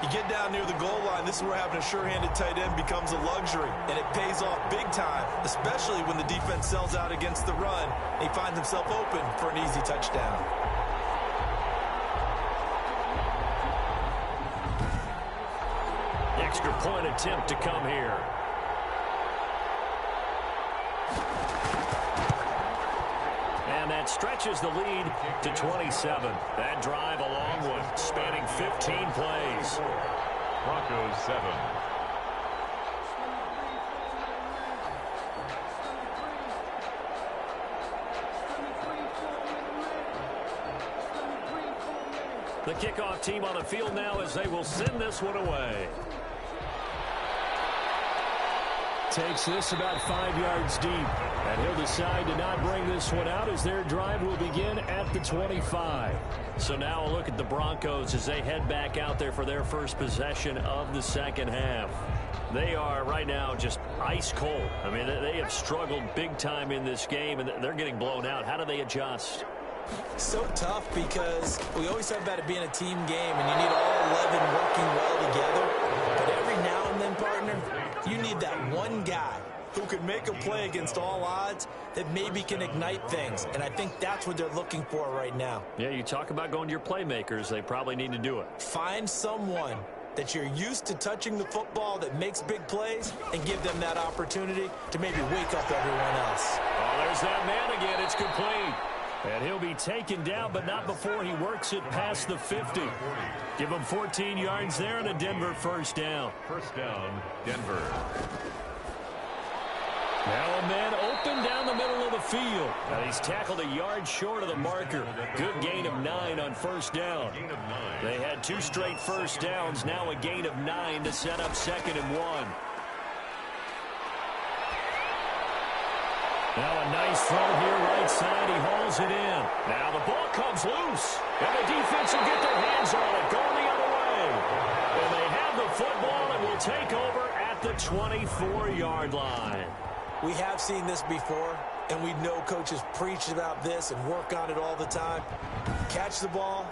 You get down near the goal line, this is where having a sure-handed tight end becomes a luxury, and it pays off big time, especially when the defense sells out against the run, and he finds himself open for an easy touchdown. Extra point attempt to come here. And that stretches the lead to 27. That drive a long one, spanning 15 plays. Broncos 7. The kickoff team on the field now as they will send this one away. Takes this about 5 yards deep, and he'll decide to not bring this one out as their drive will begin at the 25. So now a look at the Broncos as they head back out there for their first possession of the second half. They are right now just ice cold. I mean, they have struggled big time in this game, and they're getting blown out. How do they adjust? So tough because we always talk about it being a team game, and you need all 11 working well together. But every now and then, partner, you need that one guy who can make a play against all odds that maybe can ignite things. And I think that's what they're looking for right now. Yeah, you talk about going to your playmakers. They probably need to do it. Find someone that you're used to touching the football that makes big plays and give them that opportunity to maybe wake up everyone else. Oh, there's that man again. It's complete. And he'll be taken down, but not before he works it past the 50. Give him 14 yards there and a Denver first down. First down, Denver. Now a man open down the middle of the field. And he's tackled a yard short of the marker. Good gain of 9 on first down. They had 2 straight first downs. Now a gain of 9 to set up 2nd and 1. Now a nice throw here right side. He hauls it in. Now the ball comes loose. And the defense will get their hands on it. Going the other way. And they have the football and will take over at the 24-yard line. We have seen this before, and we know coaches preach about this and work on it all the time. Catch the ball.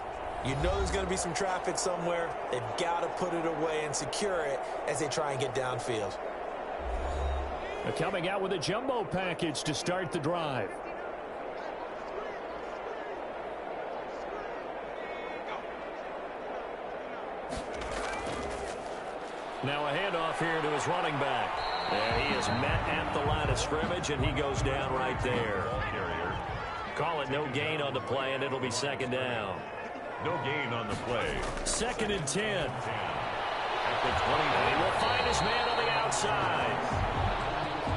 You know there's going to be some traffic somewhere. They've got to put it away and secure it as they try and get downfield. They're coming out with a jumbo package to start the drive. Now a handoff here to his running back. And he is met at the line of scrimmage, and he goes down right there. Call it no gain on the play, and it'll be 2nd down. No gain on the play. 2nd and 10. At the 20. And he will find his man on the outside.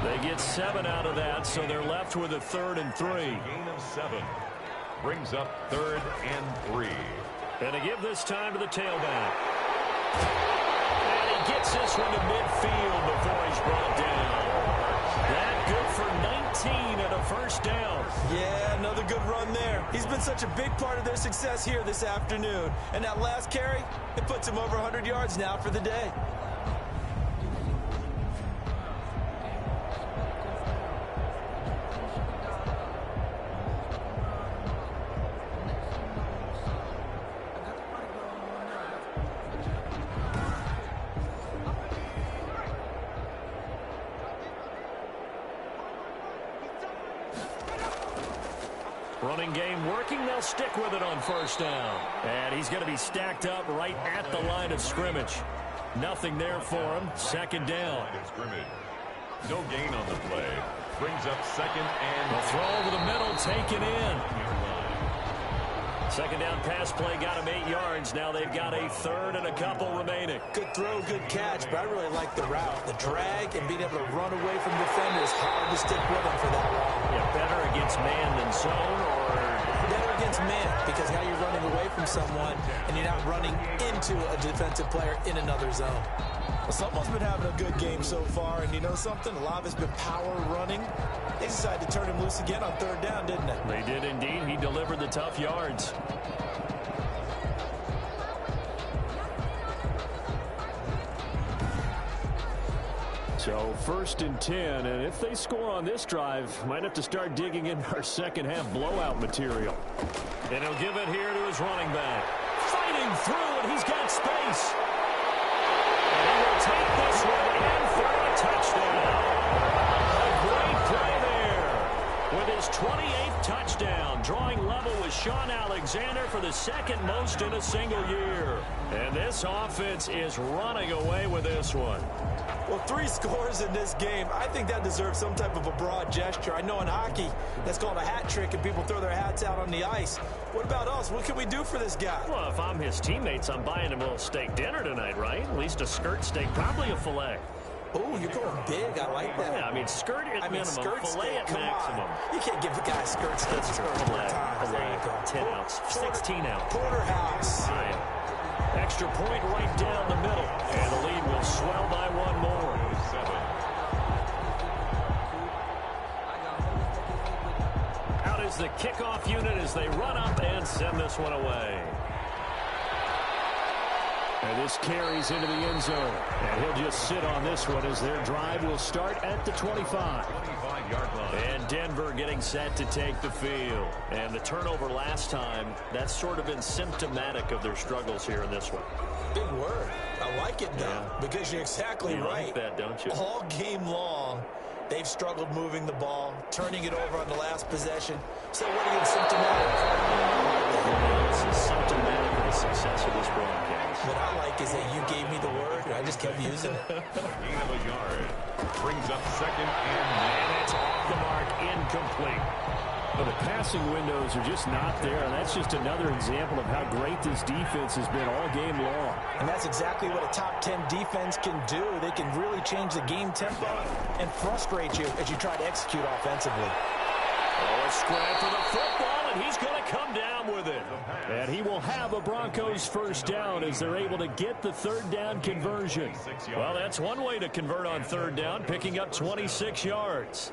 They get 7 out of that, so they're left with a 3rd and 3. Gain of 7. Brings up 3rd and 3. And to give this time to the tailback. And he gets this one to midfield before he's brought down. That good for 19 and a first down. Yeah, another good run there. He's been such a big part of their success here this afternoon. And that last carry, it puts him over 100 yards now for the day. Running game working. They'll stick with it on first down. And he's going to be stacked up right at the line of scrimmage. Nothing there for him. Second down. No gain on the play. Brings up second and... The throw over the middle, taken in. Second down pass play got him 8 yards. Now they've got a third and a couple remaining. Good throw, good catch, but I really like the route. The drag and being able to run away from defenders. Hard to stick with them for that long. Yeah, better against man than zone, or... Better against man, because now you're running away from someone and you're not running into a defensive player in another zone. Well, someone's been having a good game so far, and you know something? A lot of it's been power running. They decided to turn him loose again on third down, didn't they? They did indeed. He delivered the tough yards. So 1st and 10, and if they score on this drive, might have to start digging in our second half blowout material. And he'll give it here to his running back. Fighting through, and he's got space. And he will take this one and for a touchdown. A great play there with his 28th touchdown, drawing level with Sean Alexander for the second most in a single year. And this offense is running away with this one. Well, 3 scores in this game. I think that deserves some type of a broad gesture. I know in hockey, that's called a hat trick, and people throw their hats out on the ice. What about us? What can we do for this guy? Well, if I'm his teammates, I'm buying him a little steak dinner tonight, right? At least a skirt steak, probably a filet. Oh, you're going big. I like that. Yeah, I mean, skirt at minimum, skirt filet steak, at maximum. on. You can't give the guy a skirt steak. Filet, 10 ounce, 16 ounce. Porterhouse. Extra point right down the middle. And the lead will swell by 1 more. Out is the kickoff unit as they run up and send this one away. And this carries into the end zone. And he'll just sit on this one as their drive will start at the 25. 25-yard line. And Denver getting set to take the field. And the turnover last time, that's sort of been symptomatic of their struggles here in this one. Big word. I like it, though, because you're exactly You right. like that, don't you? All game long, they've struggled moving the ball, turning it over on the last possession. So what are you symptomatic? This is symptomatic of the success of this broadcast. What I like is that you gave me the word, and I just kept using it. Gain of a yard. Brings up second and And it's off the mark, incomplete. Well, the passing windows are just not there, and that's just another example of how great this defense has been all game long. And that's exactly what a top 10 defense can do. They can really change the game tempo and frustrate you as you try to execute offensively. Oh, a scramble for the football, and he's going to come down with it. And he will have a Broncos first down as they're able to get the third down conversion. Well, that's one way to convert on third down, picking up 26 yards.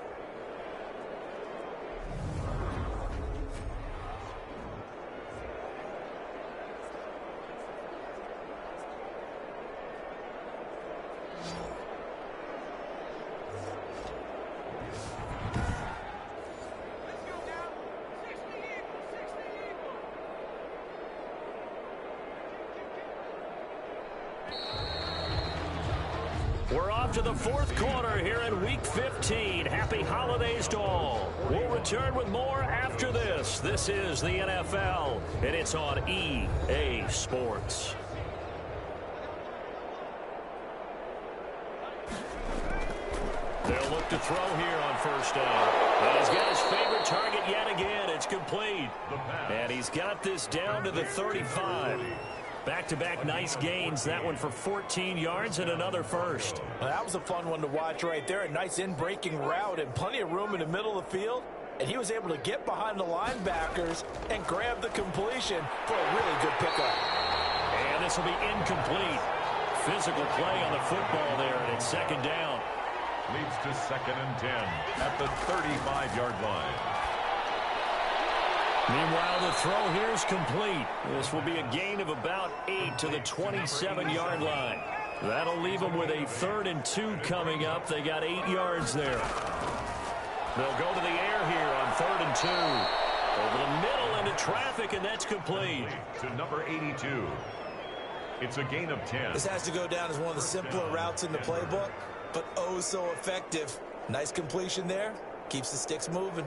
We're off to the 4th quarter here in Week 15. Happy holidays to all. We'll return with more after this. This is the NFL, and it's on EA Sports. They'll look to throw here on first down. And he's got his favorite target yet again. It's complete. And he's got this down to the 35. Back-to-back nice gains. That one for 14 yards and another first. Well, that was a fun one to watch right there. A nice in-breaking route and plenty of room in the middle of the field. And he was able to get behind the linebackers and grab the completion for a really good pickup. And this will be incomplete. Physical play on the football there, and it's second down. leads to second and 10 at the 35-yard line. Meanwhile, the throw here is complete. This will be a gain of about 8 to the 27-yard line. That'll leave them with a 3rd and 2 coming up. They got 8 yards there. They'll go to the air here on 3rd and 2. Over the middle into traffic, and that's complete. To number 82. It's a gain of 10. This has to go down as one of the simpler routes in the playbook, but oh so effective. Nice completion there. Keeps the sticks moving.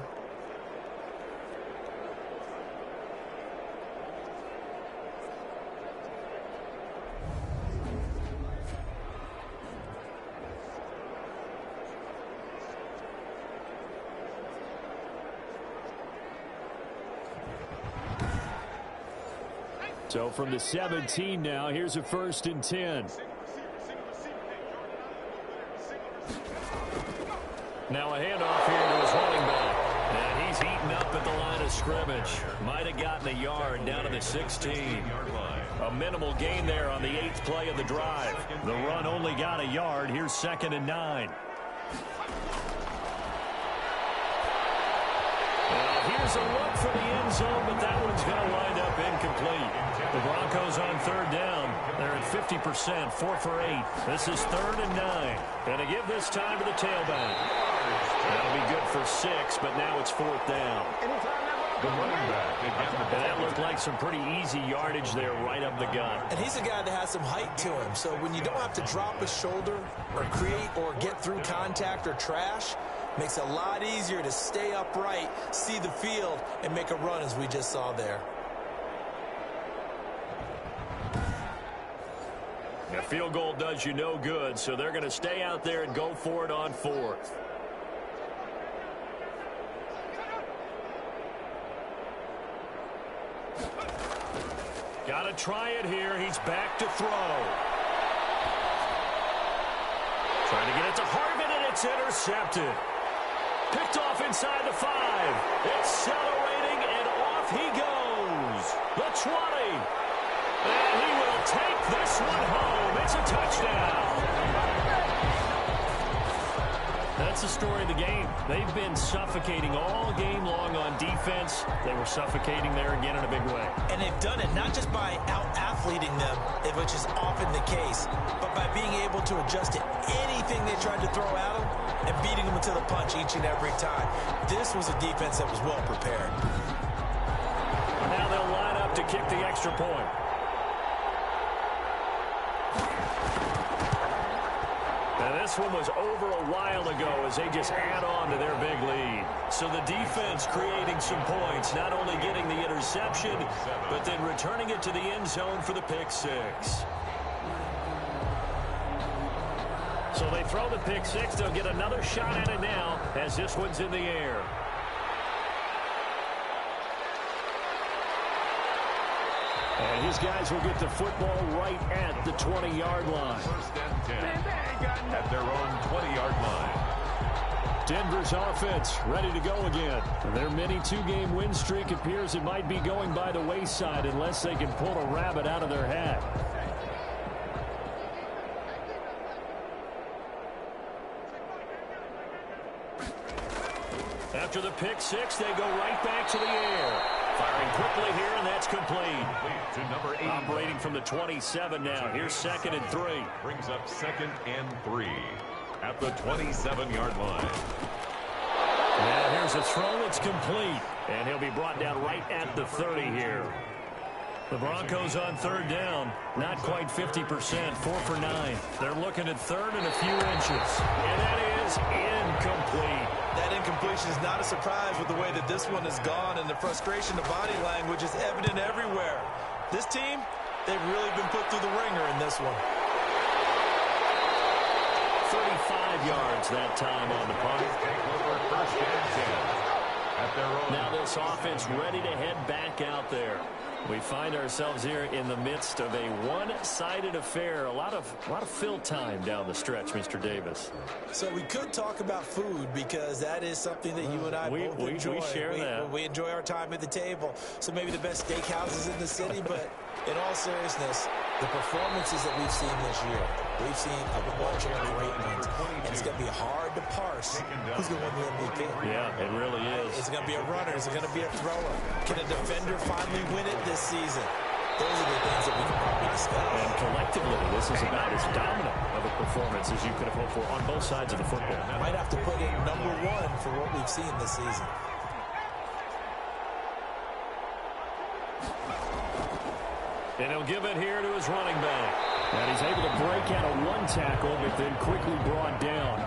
So from the 17 now, here's a 1st and 10. Now a handoff here to his running back. And he's eaten up at the line of scrimmage. Might have gotten a yard down to the 16. A minimal gain there on the 8th play of the drive. The run only got a yard. Here's 2nd and 9. Here's a look for the end zone, but that one's going to wind up incomplete. The Broncos on 3rd down. They're at 50%, 4 for 8. This is 3rd and 9. And to give this time to the tailback. That'll be good for 6, but now it's 4th down. The running back. And that looked like some pretty easy yardage there right up the gut. And he's a guy that has some height to him, so when you don't have to drop a shoulder or create or get through contact or trash, makes it a lot easier to stay upright, see the field, and make a run as we just saw there. A field goal does you no good, so they're going to stay out there and go for it on 4th. Got to try it here. He's back to throw. Trying to get it to Harvin, and it's intercepted. Picked off inside the 5. Accelerating, and off he goes. The 20. And he will take this one home. It's a touchdown. That's the story of the game. They've been suffocating all game long on defense. They were suffocating there again in a big way. And they've done it not just by out-athleting them, which is often the case, but by being able to adjust to anything they tried to throw at them and beating them to the punch each and every time. This was a defense that was well prepared. Now they'll line up to kick the extra point. And this one was over a while ago as they just add on to their big lead. So the defense creating some points, not only getting the interception, but then returning it to the end zone for the pick 6. So they throw the pick 6. They'll get another shot at it now as this one's in the air. And his guys will get the football right at the 20-yard line. 1st and 10 at their own 20-yard line. Denver's offense ready to go again. Their mini 2-game win streak appears it might be going by the wayside unless they can pull a rabbit out of their hat. After the pick 6, they go right back to the air. Firing quickly here, and that's complete. To number 8. Operating from the 27 now. Here's 2nd and 3. Brings up 2nd and 3 at the 27-yard line. Now here's a throw that's complete. And he'll be brought down right at the 30 here. The Broncos on 3rd down. Not quite 50%. 4 for 9. They're looking at 3rd and a few inches. And that is incomplete. That incompletion is not a surprise with the way that this one has gone, and the frustration, the body language is evident everywhere. This team, they've really been put through the ringer in this one. 35 yards that time on the punt. Take over 1st and 10 at their own. Now this offense ready to head back out there. We find ourselves here in the midst of a one-sided affair. A lot of fill time down the stretch, Mr. Davis. So we could talk about food because that is something that you and I both enjoy. We share that. We enjoy our time at the table. So maybe the best steakhouses in the city, but in all seriousness, the performances that we've seen this year, we've seen a bunch of great ones, and it's going to be hard to parse who's going to win the MVP. Yeah, it really is. Is it going to be a runner? Is it going to be a thrower? Can a defender finally win it this season? Those are the things that we can probably discuss. And collectively, this is about as dominant of a performance as you could have hoped for on both sides of the football. Might have to put it number 1 for what we've seen this season. And he'll give it here to his running back. And he's able to break out of one tackle, but then quickly brought down.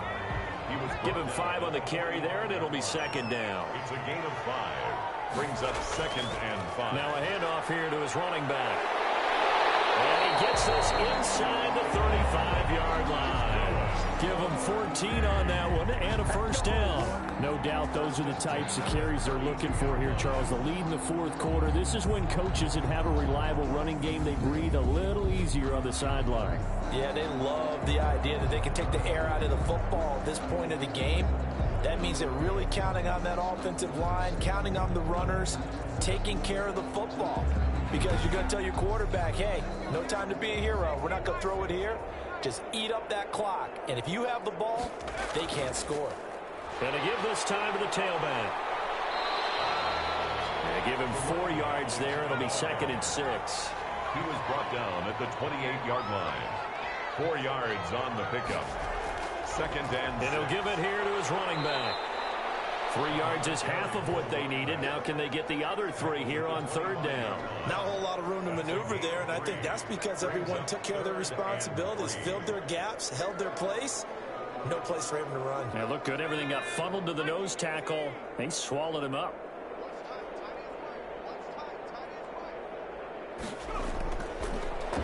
He was Give him 5 on the carry there, and it'll be 2nd down. It's a gain of 5. Brings up 2nd and 5. Now a handoff here to his running back. And he gets this inside the 35-yard line. Give them 14 on that one and a first down. No doubt those are the types of carries they're looking for here, Charles. The lead in the fourth quarter. This is when coaches that have a reliable running game, they breathe a little easier on the sideline. Yeah, they love the idea that they can take the air out of the football at this point of the game. That means they're really counting on that offensive line, counting on the runners, taking care of the football. Because you're going to tell your quarterback, hey, no time to be a hero. We're not going to throw it here. Just eat up that clock. And if you have the ball, they can't score. And to give this time to the tailback. They give him 4 yards there. It'll be 2nd and 6. He was brought down at the 28-yard line. 4 yards on the pickup. 2nd and 6. And he'll give it here to his running back. 3 yards is half of what they needed. Now can they get the other 3 here on 3rd down? Not a whole lot of room to maneuver there, and I think that's because everyone took care of their responsibilities, filled their gaps, held their place. No place for him to run. Yeah, look good. Everything got funneled to the nose tackle. They swallowed him up.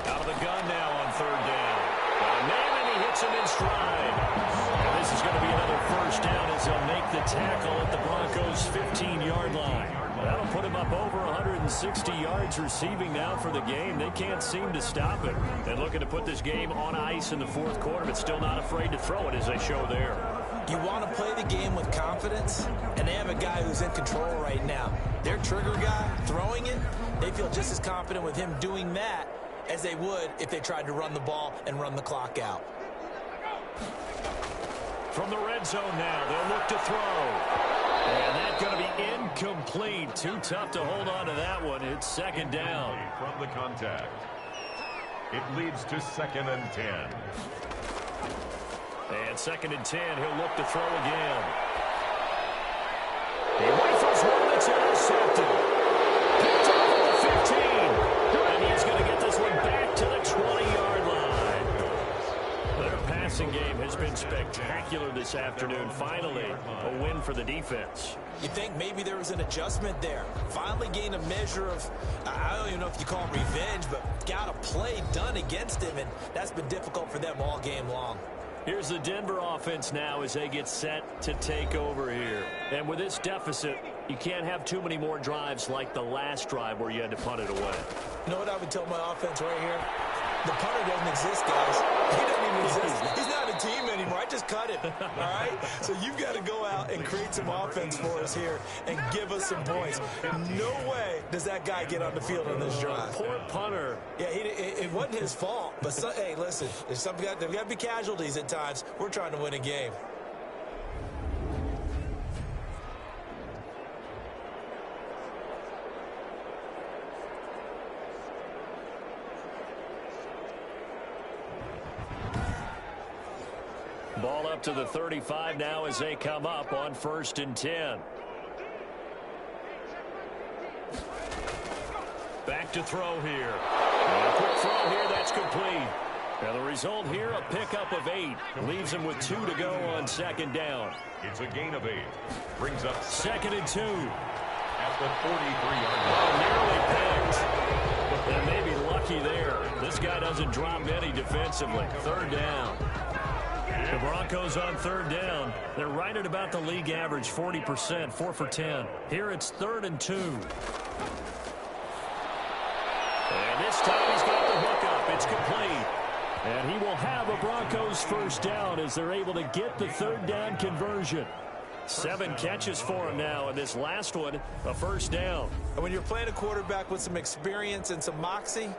Out of the gun now on 3rd down. Got a man, and he hits him in stride. And this is going to be another first down as they'll make the tackle at the Broncos' 15-yard line. That'll put him up over 160 yards receiving now for the game. They can't seem to stop it. They're looking to put this game on ice in the fourth quarter, but still not afraid to throw it as they show there. You want to play the game with confidence, and they have a guy who's in control right now. Their trigger guy throwing it, they feel just as confident with him doing that as they would if they tried to run the ball and run the clock out. From the red zone now, they'll look to throw. And that's going to be incomplete. Too tough to hold on to that one. It's 2nd down. From the contact. It leads to 2nd and 10. And 2nd and 10, he'll look to throw again. He rifles one that's intercepted. Picked off at the 15. And he's going to get this one back to the 20-yard line. Their passing game has been spectacular this afternoon. Finally, a win for the defense. You think maybe there was an adjustment there. Finally gained a measure of, I don't even know if you call it revenge, but got a play done against him, and that's been difficult for them all game long. Here's the Denver offense now as they get set to take over here. And with this deficit, you can't have too many more drives like the last drive where you had to punt it away. You know what I would tell my offense right here? The punter doesn't exist, guys. He doesn't even exist. He's not a team anymore. I just cut him, all right? So you've got to go out and create some offense for us here and give us some points. No way does that guy get on the field on this drive. Poor punter. Yeah, it wasn't his fault. But, hey, listen, there's got to be casualties at times. We're trying to win a game. Ball up to the 35 now as they come up on 1st and 10. Back to throw here. And a quick throw here, that's complete. And the result here, a pickup of 8. Leaves him with 2 to go on 2nd down. It's a gain of 8. Brings up 2nd and 2. At the 43-yard line. Nearly picked. And maybe lucky there. This guy doesn't drop any defensively. 3rd down. The Broncos on 3rd down. They're right at about the league average, 40%, 4 for 10. Here it's 3rd and 2. And this time he's got the hook up. It's complete. And he will have a Broncos first down as they're able to get the 3rd down conversion. 7 catches for him now, and this last one, a first down. And when you're playing a quarterback with some experience and some moxie,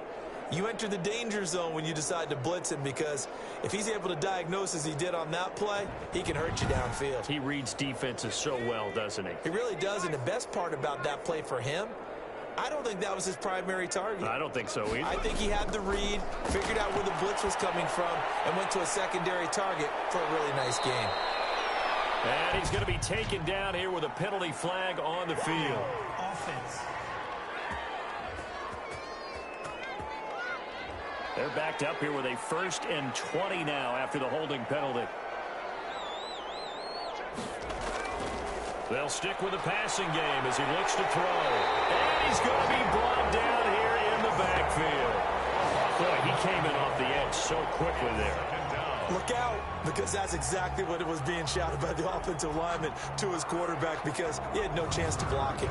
you enter the danger zone when you decide to blitz him, because if he's able to diagnose as he did on that play, he can hurt you downfield. He reads defenses so well, doesn't he? He really does, and the best part about that play for him, I don't think that was his primary target. I don't think so either. I think he had the read, figured out where the blitz was coming from, and went to a secondary target for a really nice game. And he's going to be taken down here with a penalty flag on the field. Offense. They're backed up here with a 1st and 20 now after the holding penalty. They'll stick with the passing game as he looks to throw. And he's going to be brought down here in the backfield. Boy, he came in off the edge so quickly there. Look out, because that's exactly what it was being shouted by the offensive lineman to his quarterback, because he had no chance to block him.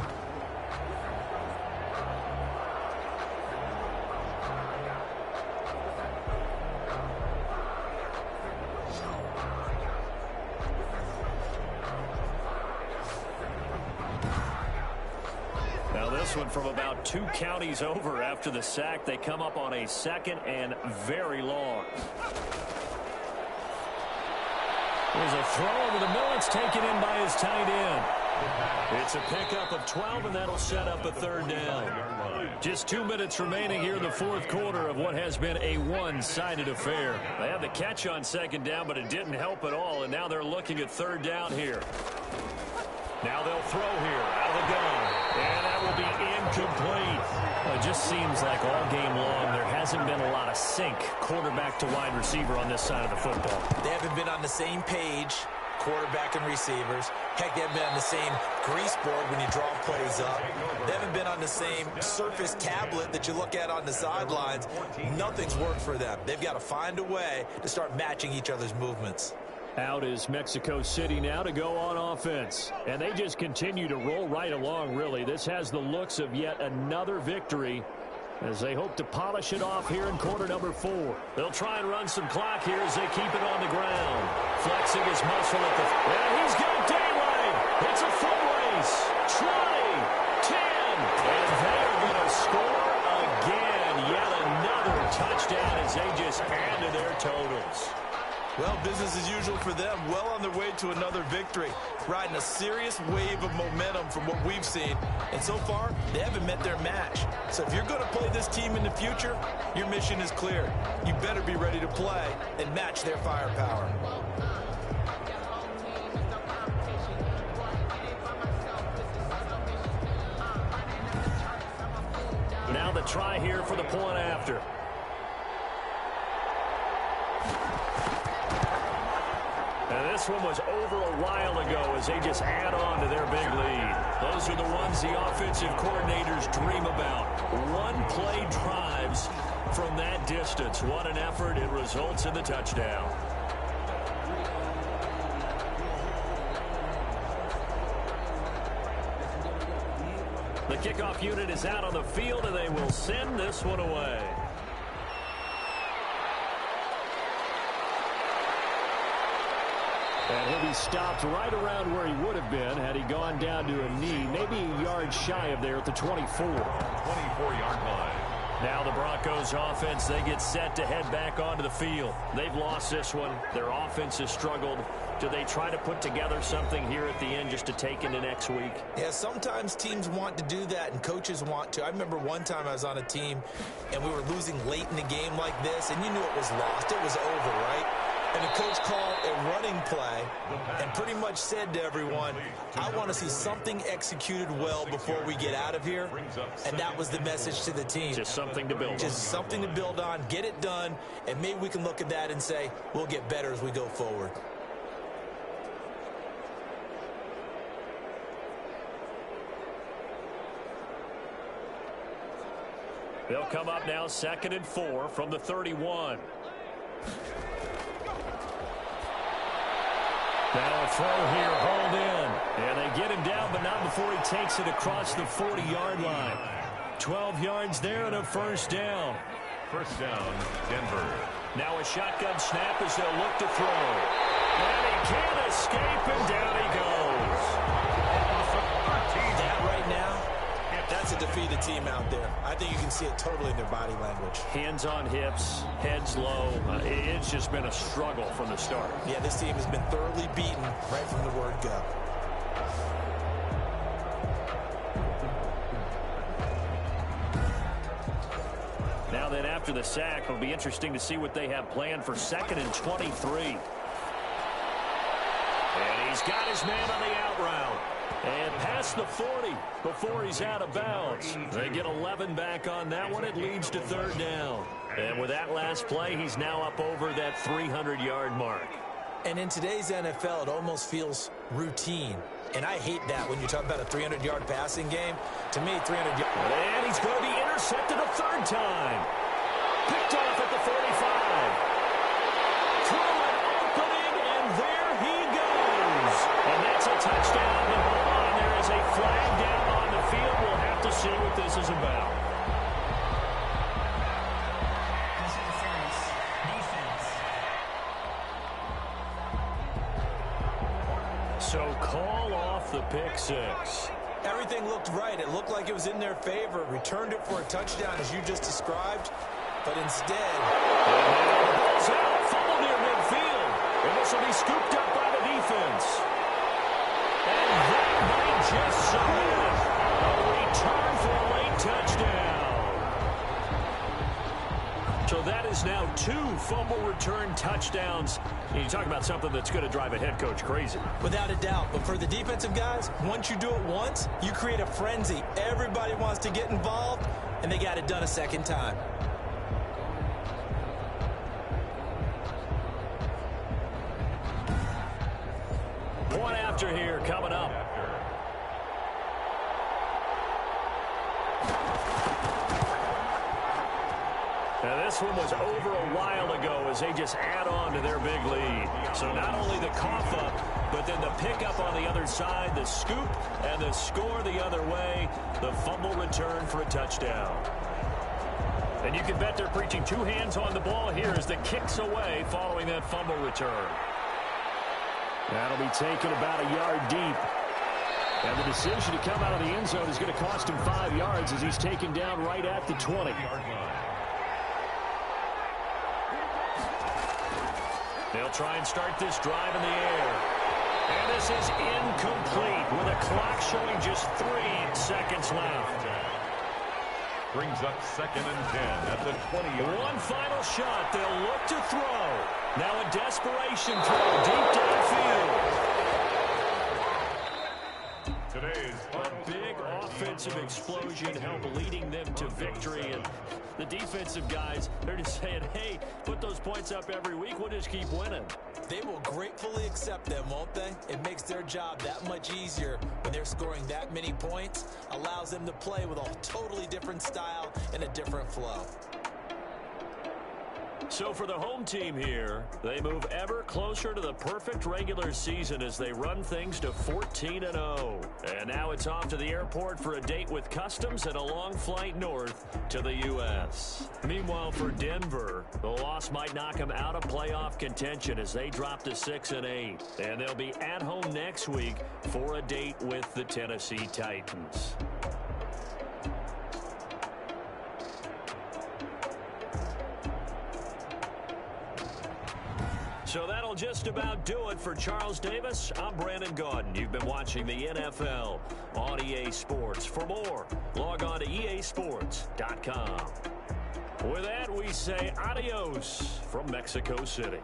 Now this one from about 2 counties over after the sack. They come up on a 2nd and very long. There's a throw over the middle. It's taken in by his tight end. It's a pickup of 12, and that'll set up a 3rd down. Just 2 minutes remaining here in the 4th quarter of what has been a one-sided affair. They had the catch on 2nd down, but it didn't help at all, and now they're looking at 3rd down here. Now they'll throw here out of the gun, and that will be incomplete. Well, it just seems like all game long there hasn't been a lot of sync quarterback to wide receiver on this side of the football. They haven't been on the same page, quarterback and receivers. Heck, they haven't been on the same grease board when you draw plays up. They haven't been on the same surface tablet that you look at on the sidelines. Nothing's worked for them. They've got to find a way to start matching each other's movements. Out is Mexico City now to go on offense. And they just continue to roll right along, really. This has the looks of yet another victory as they hope to polish it off here in quarter number 4. They'll try and run some clock here as they keep it on the ground. Flexing his muscle at the... And he's got daylight. It's a foot race. 20, 10. And they are going to score again. Yet another touchdown as they just add to their totals. Well, business as usual for them. Well on their way to another victory. Riding a serious wave of momentum from what we've seen. And so far, they haven't met their match. So if you're going to play this team in the future, your mission is clear. You better be ready to play and match their firepower. Now the try here for the point after. And this one was over a while ago as they just add on to their big lead. Those are the ones the offensive coordinators dream about. One-play drives from that distance. What an effort. It results in the touchdown. The kickoff unit is out on the field, and they will send this one away. And he'll be stopped right around where he would have been had he gone down to a knee, maybe a yard shy of there at the 24. 24-yard line. Now the Broncos offense, they get set to head back onto the field. They've lost this one. Their offense has struggled. Do they try to put together something here at the end just to take into next week? Yeah, sometimes teams want to do that and coaches want to. I remember one time I was on a team and we were losing late in the game like this, and you knew it was lost. It was over, right? And the coach called a running play and pretty much said to everyone, I want to see something executed well before we get out of here. And that was the message to the team. Just something to build on. Just something to build on, get it done, and maybe we can look at that and say, we'll get better as we go forward. They'll come up now 2nd and 4 from the 31. Now a throw here, hauled in. And they get him down, but not before he takes it across the 40-yard line. 12 yards there and a first down. First down, Denver. Now a shotgun snap as they'll look to throw. And he can't escape, and down he goes. That right now, that's a defeated team out there. I think you can see it totally in their body language. Hands on hips, heads low. It's just been a struggle from the start. Yeah, this team has been thoroughly beaten right from the word go. Now then, after the sack, it'll be interesting to see what they have planned for 2nd and 23. And he's got his man on the out route. And past the 40 before he's out of bounds. They get 11 back on that one. It leads to 3rd down. And with that last play, he's now up over that 300-yard mark. And in today's NFL, it almost feels routine. And I hate that when you talk about a 300-yard passing game. To me, 300 yards. And he's going to be intercepted a 3rd time. Picked off at the 45. Throwing So call off the pick six. Everything looked right. It looked like it was in their favor. Returned it for a touchdown, as you just described. But instead... And the ball's out. Fumble near midfield. And this will be scooped up by the defense. And that might just submit a return for a late touchdown. So that is now 2 fumble return touchdowns. And you talk about something that's going to drive a head coach crazy. Without a doubt. But for the defensive guys, once you do it once, you create a frenzy. Everybody wants to get involved, and they got it done a second time. Point after here coming up. Now this one was over a while ago as they just add on to their big lead. So not only the cough up, but then the pickup on the other side, the scoop, and the score the other way, the fumble return for a touchdown. And you can bet they're preaching 2 hands on the ball here as the kick's away following that fumble return. That'll be taken about a yard deep. And the decision to come out of the end zone is going to cost him 5 yards as he's taken down right at the 20. They'll try and start this drive in the air. And this is incomplete with a clock showing just 3 seconds left. Brings up 2nd and 10 at the 20-yard line. One final shot. They'll look to throw. Now a desperation throw deep downfield. Today's A big offensive explosion helped leading them to victory. And the defensive guys, they're just saying, hey, put those points up every week. We'll just keep winning. They will gratefully accept them, won't they? It makes their job that much easier when they're scoring that many points. Allows them to play with a totally different style and a different flow. So for the home team here, they move ever closer to the perfect regular season as they run things to 14-0. And now it's off to the airport for a date with Customs and a long flight north to the U.S. Meanwhile, for Denver, the loss might knock them out of playoff contention as they drop to 6-8. And they'll be at home next week for a date with the Tennessee Titans. So that'll just about do it for Charles Davis. I'm Brandon Gaudin. You've been watching the NFL on EA Sports. For more, log on to easports.com. With that, we say adios from Mexico City.